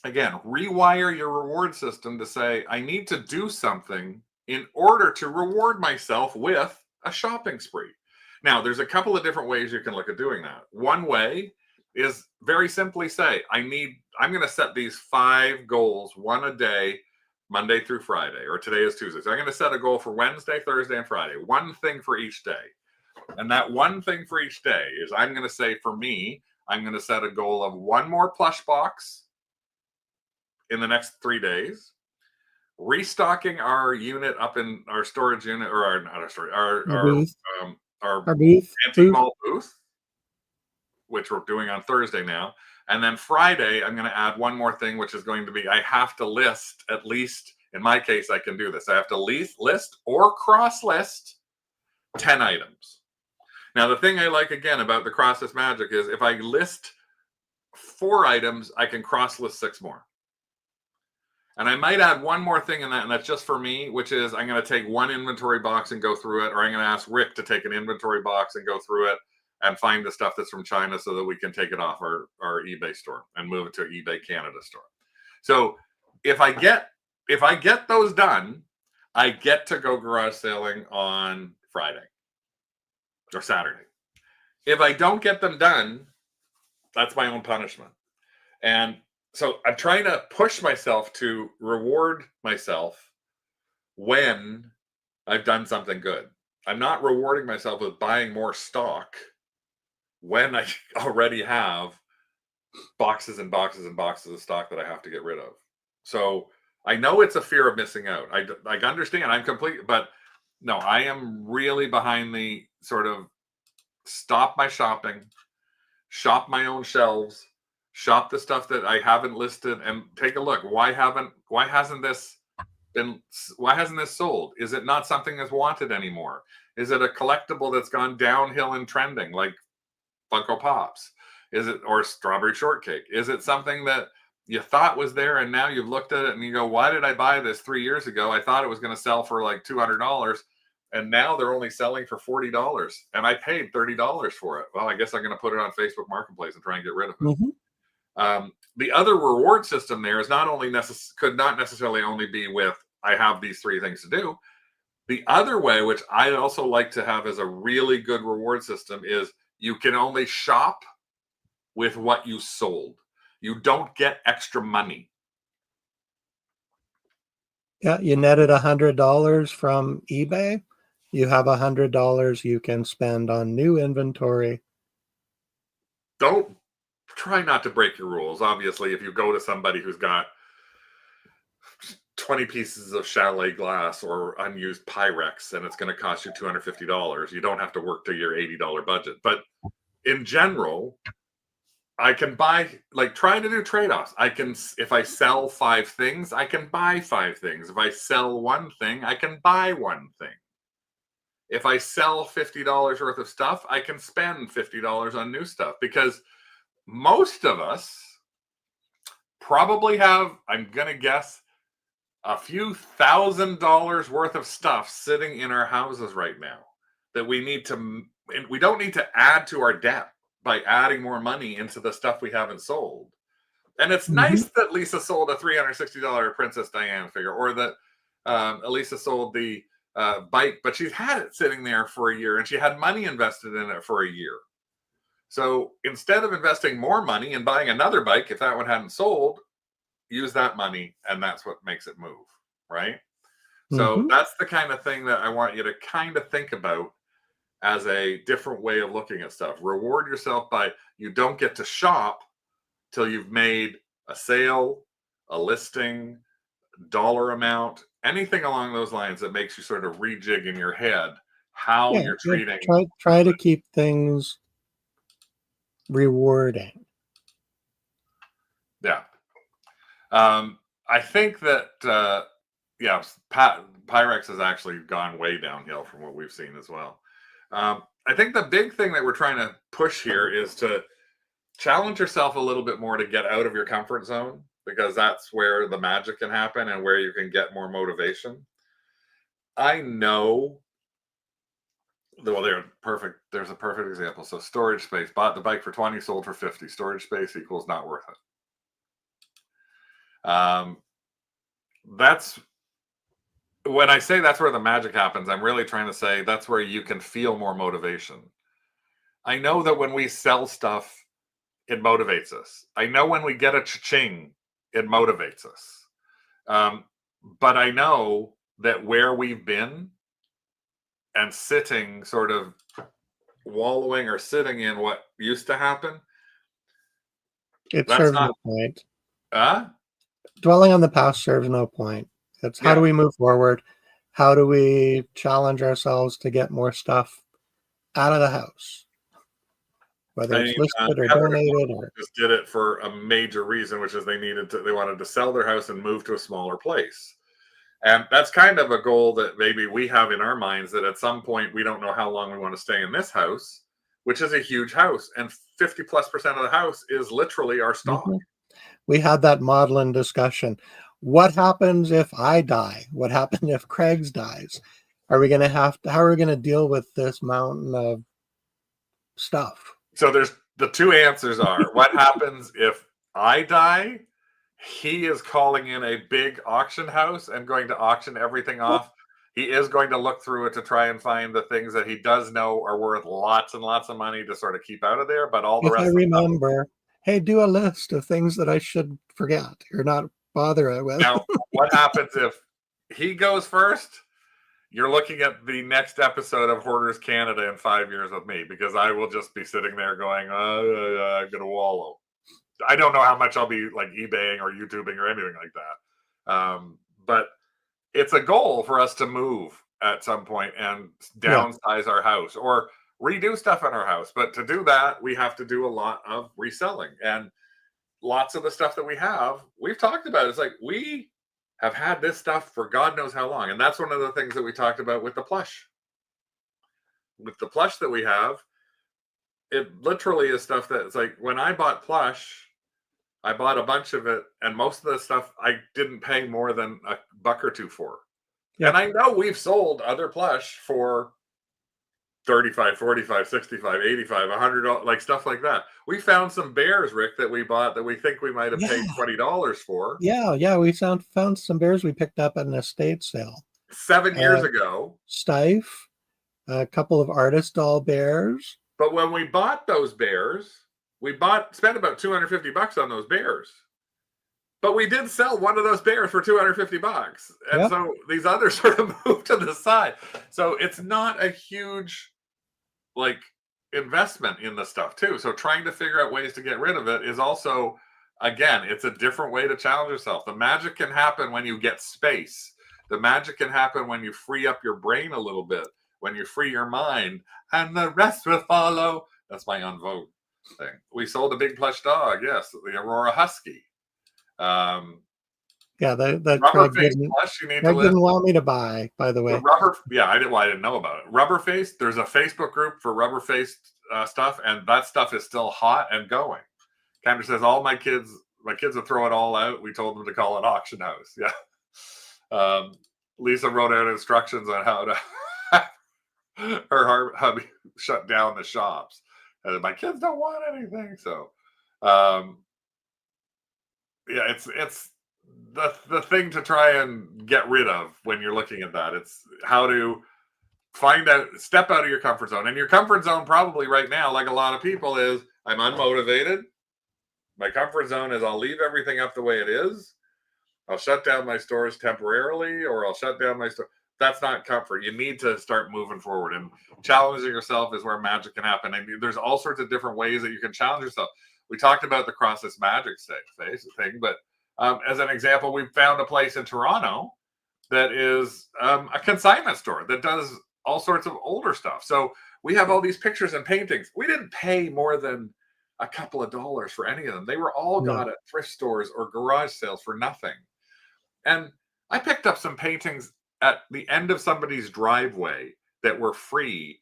Speaker 1: again, rewire your reward system to say, I need to do something in order to reward myself with a shopping spree. Now, there's a couple of different ways you can look at doing that. One way is very simply say, I'm going to set these 5 goals, one a day, Monday through Friday, or today is Tuesday. So I'm going to set a goal for Wednesday, Thursday, and Friday. One thing for each day. And that one thing for each day is I'm going to say, for me, I'm going to set a goal of one more plush box in the next 3 days, restocking our unit up in our storage unit, or our, not our storage, our
Speaker 2: booth,
Speaker 1: antique mall booth, which we're doing on Thursday now. And then Friday, I'm going to add one more thing, which is going to be, I have to list, at least in my case, I can do this. I have to list or cross list 10 items. Now, the thing I like, again, about the cross list magic is if I list 4 items, I can cross list 6 more. And I might add one more thing in that, and that's just for me, which is I'm going to take one inventory box and go through it, or I'm going to ask Rick to take an inventory box and go through it and find the stuff that's from China so that we can take it off our eBay store and move it to eBay Canada store. So if I get those done, I get to go garage selling on Friday or Saturday. If I don't get them done, that's my own punishment. And so I'm trying to push myself to reward myself when I've done something good. I'm not rewarding myself with buying more stock when I already have boxes and boxes and boxes of stock that I have to get rid of. So I know it's a fear of missing out. I understand. I'm complete, but no, I am really behind the sort of stop my shopping, shop my own shelves, shop the stuff that I haven't listed, and take a look. Why hasn't this sold? Is it not something that's wanted anymore? Is it a collectible that's gone downhill in trending, like Funko Pops? Is it, or strawberry shortcake? Is it something that you thought was there and now you've looked at it and you go, why did I buy this 3 years ago? I thought it was going to sell for like $200, and now they're only selling for $40, and I paid $30 for it. Well, I guess I'm going to put it on Facebook Marketplace and try and get rid of it.
Speaker 2: Mm-hmm.
Speaker 1: The other reward system there is not only could not necessarily only be with, I have these 3 things to do. The other way, which I also like to have as a really good reward system, is you can only shop with what you sold. You don't get extra money.
Speaker 2: Yeah, you netted $100 from eBay. You have $100 you can spend on new inventory.
Speaker 1: Don't try not to break your rules. Obviously, if you go to somebody who's got 20 pieces of chalet glass or unused Pyrex and it's going to cost you $250, you don't have to work to your $80 budget. But in general, I can buy, like, trying to do trade-offs. I can, if I sell 5 things, I can buy 5 things. If I sell 1 thing, I can buy 1 thing. If I sell $50 worth of stuff, I can spend $50 on new stuff, because most of us probably have, I'm going to guess, a few $1,000s worth of stuff sitting in our houses right now that we need to, we don't need to add to our debt by adding more money into the stuff we haven't sold. And it's nice that Lisa sold a $360 Princess Diana figure, or that Elisa sold the bike, but she's had it sitting there for a year and she had money invested in it for a year. So instead of investing more money and buying another bike, if that one hadn't sold, use that money, and that's what makes it move, right? So that's the kind of thing that I want you to kind of think about as a different way of looking at stuff. Reward yourself by, you don't get to shop till you've made a sale, a listing, dollar amount, anything along those lines that makes you sort of rejig in your head how you're treating.
Speaker 2: Try to keep things rewarding.
Speaker 1: Yeah. I think that, yeah, Pyrex has actually gone way downhill from what we've seen as well. I think the big thing that we're trying to push here is to challenge yourself a little bit more to get out of your comfort zone, because that's where the magic can happen and where you can get more motivation. I know, well, there's a perfect example. So storage space, bought the bike for 20, sold for 50. Storage space equals not worth it. That's when I say that's where the magic happens, I'm really trying to say that's where you can feel more motivation. I know that when we sell stuff, it motivates us. I know when we get a cha-ching, it motivates us. But I know that where we've been and sitting, sort of wallowing or sitting in what used to happen,
Speaker 2: It
Speaker 1: that's
Speaker 2: serves
Speaker 1: not,
Speaker 2: no point.
Speaker 1: uh,
Speaker 2: Dwelling on the past serves no point. It's how do
Speaker 1: yeah.
Speaker 2: we move forward? How do we challenge ourselves to get more stuff out of the house, whether
Speaker 1: I
Speaker 2: it's
Speaker 1: mean,
Speaker 2: listed or
Speaker 1: Heather
Speaker 2: donated or
Speaker 1: just did it for a major reason, which is they wanted to sell their house and move to a smaller place. And that's kind of a goal that maybe we have in our minds, that at some point we don't know how long we want to stay in this house, which is a huge house. And 50+% of the house is literally our stock.
Speaker 2: Mhm. We had that modeling discussion. What happens if I die? What happens if Craig's dies? Are we going to how are we going to deal with this mountain of stuff?
Speaker 1: So there's the two answers are: what happens if I die? He is calling in a big auction house and going to auction everything off. He is going to look through it to try and find the things that he does know are worth lots and lots of money to sort of keep out of there. But all the
Speaker 2: If I
Speaker 1: rest of the stuff.
Speaker 2: remember, hey, do a list of things that I should forget or not bother with.
Speaker 1: Now, what happens if he goes first? You're looking at the next episode of Hoarders Canada in 5 years with me, because I will just be sitting there going, I'm going to wallow. I don't know how much I'll be like eBaying or YouTubing or anything like that. But it's a goal for us to move at some point and
Speaker 2: Yeah.
Speaker 1: downsize our house or redo stuff in our house. But to do that, we have to do a lot of reselling. And lots of the stuff that we have, we've talked about. It's like we have had this stuff for God knows how long. And that's one of the things that we talked about with the plush. With the plush that we have, it literally is stuff that's like, when I bought plush, I bought a bunch of it, and most of the stuff I didn't pay more than a buck or two for.
Speaker 2: Yep.
Speaker 1: And I know we've sold other plush for 35, 45, 65, 85, 100, like stuff like that. We found some bears, Rick, that we bought that we think we might have paid $20 for.
Speaker 2: Yeah. We found some bears we picked up at an estate sale.
Speaker 1: 7 years ago.
Speaker 2: Stife, a couple of artist doll bears.
Speaker 1: But when we bought those bears, spent about $250 on those bears. But we did sell one of those bears for $250. And
Speaker 2: Yep.
Speaker 1: so these others sort of moved to the side. So it's not a huge like investment in the stuff too. So trying to figure out ways to get rid of it is also, again, it's a different way to challenge yourself. The magic can happen when you get space. The magic can happen when you free up your brain a little bit, when you free your mind, and the rest will follow. That's my unvote thing. We sold a big plush dog, yes, the Aurora Husky.
Speaker 2: Yeah, that
Speaker 1: Rubber
Speaker 2: Craig
Speaker 1: face plush you need to
Speaker 2: Craig
Speaker 1: list.
Speaker 2: didn't want me to buy, by the way.
Speaker 1: I didn't know about it. Rubber face, there's a Facebook group for rubber faced stuff, and that stuff is still hot and going. Kendra says all my kids will throw it all out. We told them to call it auction house. Yeah. Lisa wrote out instructions on how to her hubby shut down the shops. And my kids don't want anything. So yeah, it's the thing to try and get rid of when you're looking at that. It's how to step out of your comfort zone. And your comfort zone probably right now, like a lot of people, is I'm unmotivated. My comfort zone is I'll leave everything up the way it is. I'll shut down my stores temporarily, or I'll shut down my store. That's not comfort. You need to start moving forward, and challenging yourself is where magic can happen. And there's all sorts of different ways that you can challenge yourself. We talked about the CrossList Magic thing, but as an example, we found a place in Toronto that is a consignment store that does all sorts of older stuff. So we have all these pictures and paintings. We didn't pay more than a couple of dollars for any of them. They were all got at thrift stores or garage sales for nothing. And I picked up some paintings at the end of somebody's driveway that were free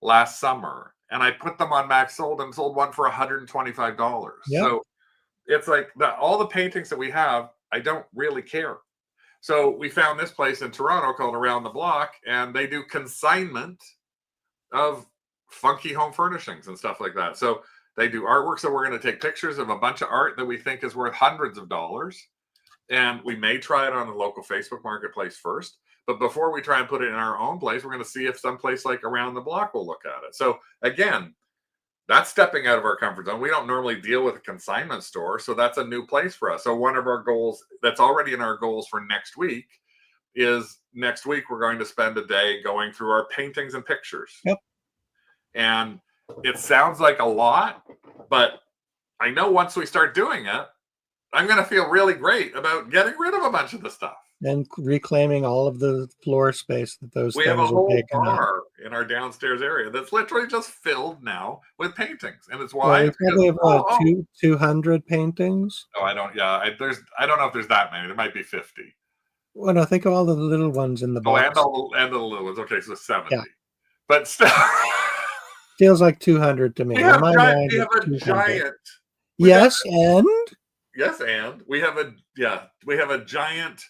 Speaker 1: last summer. And I put them on Max Sold and sold one for $125.
Speaker 2: Yep.
Speaker 1: So it's like all the paintings that we have, I don't really care. So we found this place in Toronto called Around the Block, and they do consignment of funky home furnishings and stuff like that. So they do artwork. So we're going to take pictures of a bunch of art that we think is worth hundreds of dollars. And we may try it on the local Facebook marketplace first. But before we try and put it in our own place, we're going to see if someplace like Around the Block will look at it. So again, That's stepping out of our comfort zone. We don't normally deal with a consignment store, so that's a new place for us. So one of our goals that's already in our goals for next week is next week we're going to spend a day going through our paintings and pictures.
Speaker 2: Yep.
Speaker 1: And it sounds like a lot, but I know once we start doing it, I'm going to feel really great about getting rid of a bunch of the stuff.
Speaker 2: And reclaiming all of the floor space that those
Speaker 1: We have a
Speaker 2: things are
Speaker 1: whole
Speaker 2: taking up.
Speaker 1: bar in our downstairs area that's literally just filled now with paintings. And it's
Speaker 2: Well,
Speaker 1: why?
Speaker 2: we
Speaker 1: It's because,
Speaker 2: probably have what, 200 paintings?
Speaker 1: I don't, yeah, I don't know if there's that many. There might be 50.
Speaker 2: Well, no, think of all the little ones in the
Speaker 1: Oh,
Speaker 2: box.
Speaker 1: and the little ones. Okay, so 70.
Speaker 2: Yeah.
Speaker 1: But still,
Speaker 2: Feels like 200 to me.
Speaker 1: we have
Speaker 2: In my mind,
Speaker 1: a
Speaker 2: it's 200.
Speaker 1: giant.
Speaker 2: Yes, and
Speaker 1: Yes, and we have a giant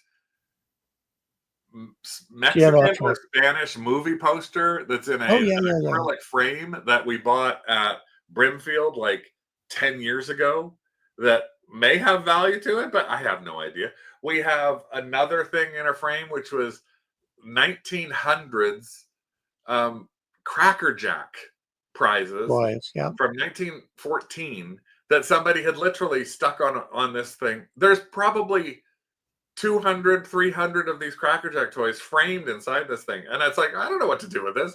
Speaker 1: Mexican or Spanish movie poster that's in an acrylic frame that we bought at Brimfield like 10 years ago that may have value to it, but I have no idea. We have another thing in a frame which was 1900s Cracker Jack prizes from 1914 that somebody had literally stuck on this thing. There's probably 200, 300 of these Cracker Jack toys framed inside this thing. And it's like, I don't know what to do with this.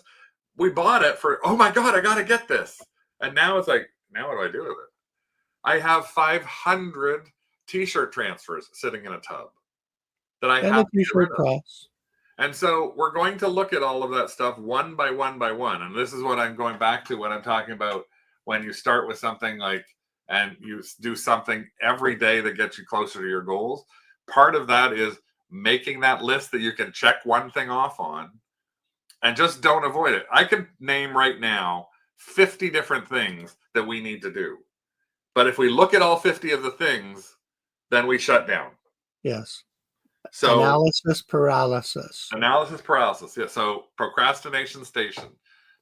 Speaker 1: We bought it for, oh my God, I got to get this. And now it's like, now what do I do with it? I have 500 t-shirt transfers sitting in a tub that I have to get rid of. And so we're going to look at all of that stuff one by one by one. And this is what I'm going back to when I'm talking about when you start with something like, and you do something every day that gets you closer to your goals. Part of that is making that list that you can check one thing off on and just don't avoid it. I could name right now 50 different things that we need to do. But if we look at all 50 of the things, then we shut down.
Speaker 2: Yes.
Speaker 1: So
Speaker 2: analysis paralysis.
Speaker 1: Yeah. So procrastination station.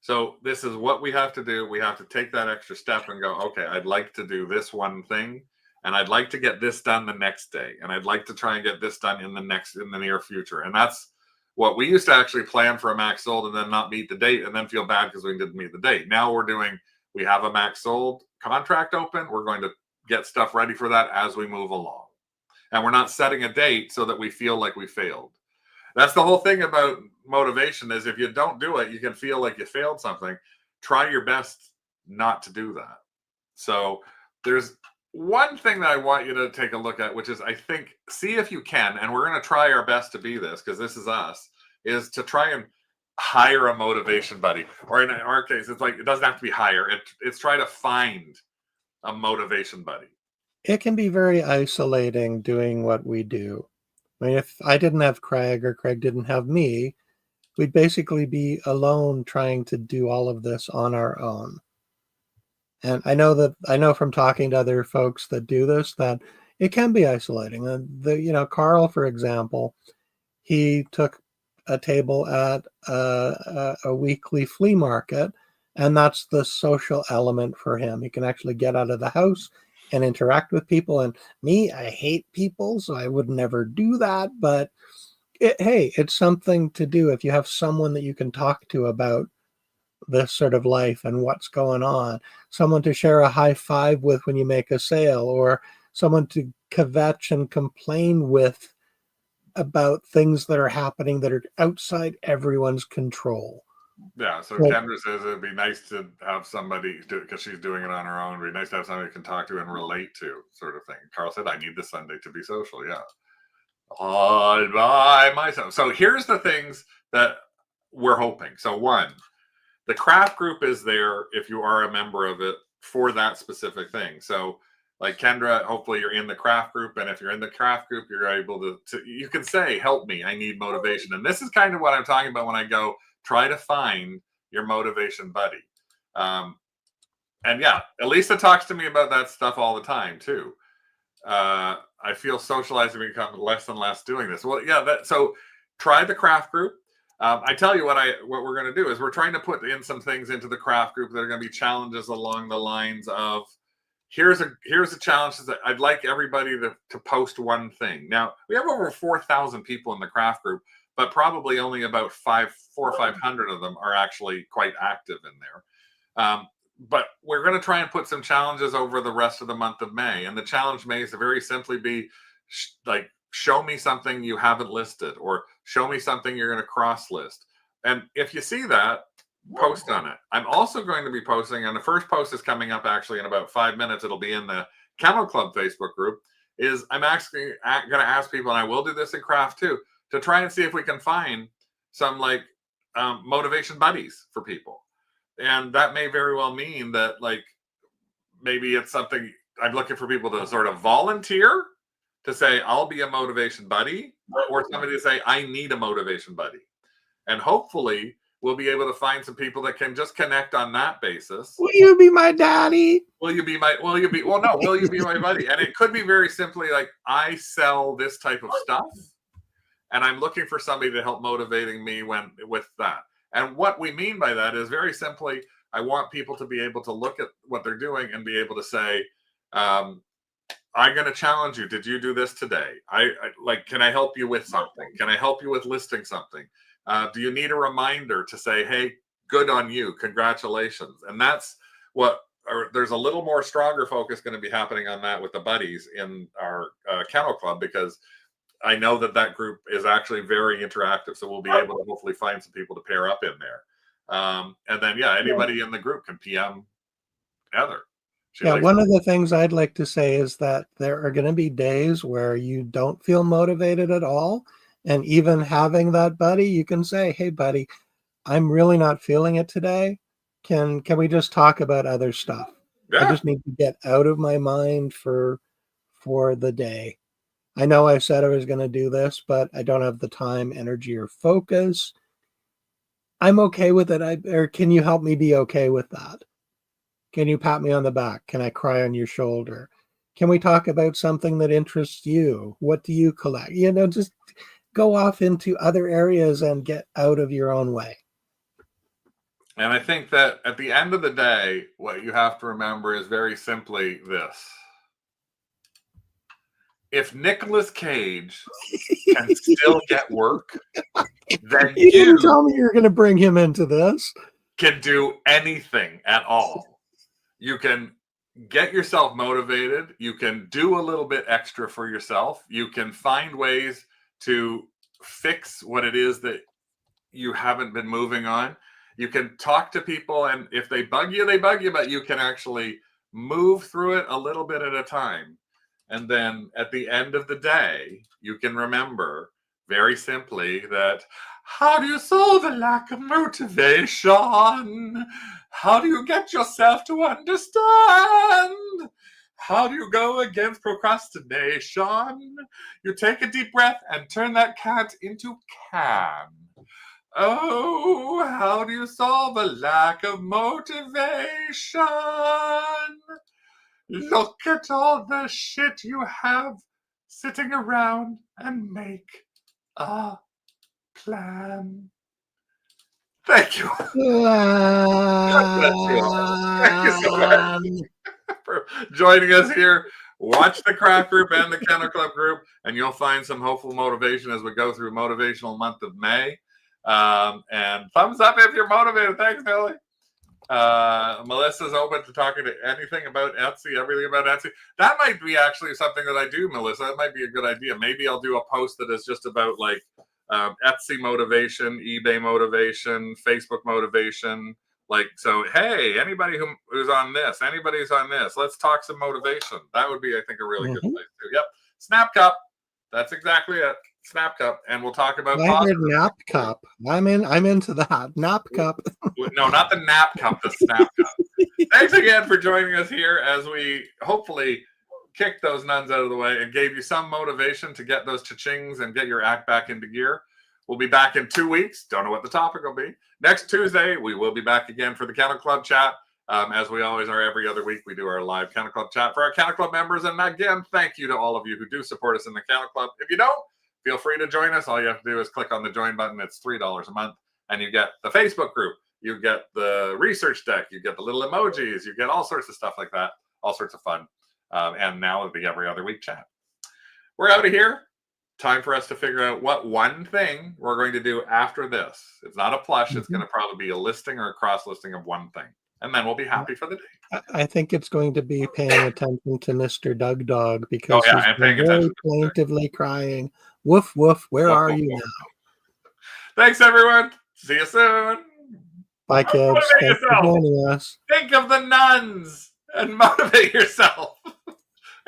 Speaker 1: So this is what we have to do. We have to take that extra step and go, okay, I'd like to do this one thing. And I'd like to get this done the next day. And I'd like to try and get this done in the near future. And that's what we used to actually plan for a max sold and then not meet the date and then feel bad because we didn't meet the date. Now we have a max sold contract open. We're going to get stuff ready for that as we move along. And we're not setting a date so that we feel like we failed. That's the whole thing about motivation is if you don't do it, you can feel like you failed something. Try your best not to do that. So there's one thing that I want you to take a look at, which is see if you can, and we're going to try our best to be this because this is us, is to try and hire a motivation buddy. Or in our case, it's like, it doesn't have to be hire. It's try to find a motivation buddy.
Speaker 2: It can be very isolating doing what we do. I mean, if I didn't have Craig or Craig didn't have me, we'd basically be alone trying to do all of this on our own. And I know from talking to other folks that do this that it can be isolating. Carl, for example, he took a table at a weekly flea market, and that's the social element for him. He can actually get out of the house and interact with people. And me, I hate people, so I would never do that. But it's something to do if you have someone that you can talk to about this sort of life and what's going on, someone to share a high five with when you make a sale, or someone to kvetch and complain with about things that are happening that are outside everyone's control.
Speaker 1: Yeah, so Kendra says it'd be nice to have somebody, because she's doing it on her own, it'd be nice to have somebody you can talk to and relate to, sort of thing. Carl said, I need this Sunday to be social. Yeah. All by myself. So here's the things that we're hoping. So one, the craft group is there if you are a member of it for that specific thing. So like Kendra, hopefully you're in the craft group. And if you're in the craft group, you're able to you can say, help me, I need motivation. And this is kind of what I'm talking about when I go, try to find your motivation buddy. And yeah, Elisa talks to me about that stuff all the time too. I feel socialized to become less and less doing this. Well, yeah, so try the craft group. I tell you what we're going to do is we're trying to put in some things into the craft group that are going to be challenges along the lines of here's a challenge that I'd like everybody to post one thing. Now we have over 4,000 people in the craft group, but probably only about 400 or 500 of them are actually quite active in there. but we're going to try and put some challenges over the rest of the month of May. And the challenge may very simply be like, show me something you haven't listed, or show me something you're going to cross list. And if you see that, post on it. I'm also going to be posting, and the first post is coming up actually in about 5 minutes. It'll be in the Kennel Club Facebook group. Is I'm actually going to ask people, and I will do this in craft too, to try and see if we can find some like motivation buddies for people. And that may very well mean that, like, maybe it's something I'm looking for people to sort of volunteer to say, I'll be a motivation buddy, or somebody to say, I need a motivation buddy. And hopefully we'll be able to find some people that can just connect on that basis.
Speaker 2: Will you be my daddy?
Speaker 1: Will you be my buddy? And it could be very simply like, I sell this type of stuff, and I'm looking for somebody to help motivating me with that. And what we mean by that is very simply, I want people to be able to look at what they're doing and be able to say, I'm going to challenge you. Did you do this today? I like, can I help you with something? Can I help you with listing something? Do you need a reminder to say, hey, good on you, congratulations? And that's what, there's a little more stronger focus going to be happening on that with the buddies in our Kennel Club, because I know that group is actually very interactive. So we'll be able to hopefully find some people to pair up in there. And then, yeah, anybody in the group can PM Heather.
Speaker 2: One of the things I'd like to say is that there are going to be days where you don't feel motivated at all. And even having that buddy, you can say, hey, buddy, I'm really not feeling it today. Can we just talk about other stuff? Yeah. I just need to get out of my mind for the day. I know I said I was going to do this, but I don't have the time, energy, or focus. I'm okay with it. Or can you help me be okay with that? Can you pat me on the back? Can I cry on your shoulder? Can we talk about something that interests you? What do you collect? Just go off into other areas and get out of your own way.
Speaker 1: And I think that at the end of the day, what you have to remember is very simply this. If Nicolas Cage can still get work, then
Speaker 2: you didn't tell me you're going to bring him into this.
Speaker 1: Can do anything at all. You can get yourself motivated. You can do a little bit extra for yourself. You can find ways to fix what it is that you haven't been moving on. You can talk to people, and if they bug you, they bug you, but you can actually move through it a little bit at a time. And then at the end of the day, you can remember very simply that, how do you solve a lack of motivation? How do you get yourself to understand? How do you go against procrastination? You take a deep breath and turn that cat into can. Oh, how do you solve a lack of motivation? Look at all the shit you have sitting around and make a plan. Thank you. God bless you all. Thank you so much for joining us here. Watch the craft group and the Kennel Club group, and you'll find some hopeful motivation as we go through motivational month of May. And thumbs up if you're motivated. Thanks, Billy. Melissa's open to talking to anything about Etsy, everything about Etsy. That might be actually something that I do, Melissa. That might be a good idea. Maybe I'll do a post that is just about like Etsy motivation, eBay motivation, Facebook motivation. Like, so, hey, anybody who's on this, anybody's on this, let's talk some motivation. That would be, I think, a really good place too. Yep. Snap Cup. That's exactly it. Snap Cup. And we'll talk about
Speaker 2: Nap Cup. I'm into that. Nap Cup.
Speaker 1: No, not the Nap Cup, the Snap Cup. Thanks again for joining us here as we hopefully kicked those nuns out of the way and gave you some motivation to get those cha-chings and get your act back into gear. We'll be back in 2 weeks. Don't know what the topic will be. Next Tuesday, we will be back again for the Kennel Club chat. As we always are every other week, we do our live Kennel Club chat for our Kennel Club members. And again, thank you to all of you who do support us in the Kennel Club. If you don't, feel free to join us. All you have to do is click on the join button. It's $3 a month. And you get the Facebook group. You get the research deck. You get the little emojis. You get all sorts of stuff like that. All sorts of fun. And now it'll be every other week chat. We're out of here. Time for us to figure out what one thing we're going to do after this. It's not a plush. It's going to probably be a listing or a cross listing of one thing. and then we'll be happy for the day.
Speaker 2: I think it's going to be paying attention to Mr. Doug Dog because
Speaker 1: yeah,
Speaker 2: he's
Speaker 1: I'm
Speaker 2: been
Speaker 1: paying
Speaker 2: very
Speaker 1: attention.
Speaker 2: plaintively crying, "Woof woof, where
Speaker 1: Woof,
Speaker 2: are
Speaker 1: woof,
Speaker 2: you
Speaker 1: woof.
Speaker 2: now?"
Speaker 1: Thanks, everyone. See you soon.
Speaker 2: Bye, kids.
Speaker 1: Motivate
Speaker 2: Thanks for
Speaker 1: yourself.
Speaker 2: joining us.
Speaker 1: Think of the nuns and motivate yourself.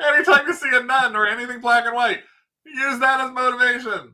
Speaker 1: Anytime you see a nun or anything black and white, use that as motivation.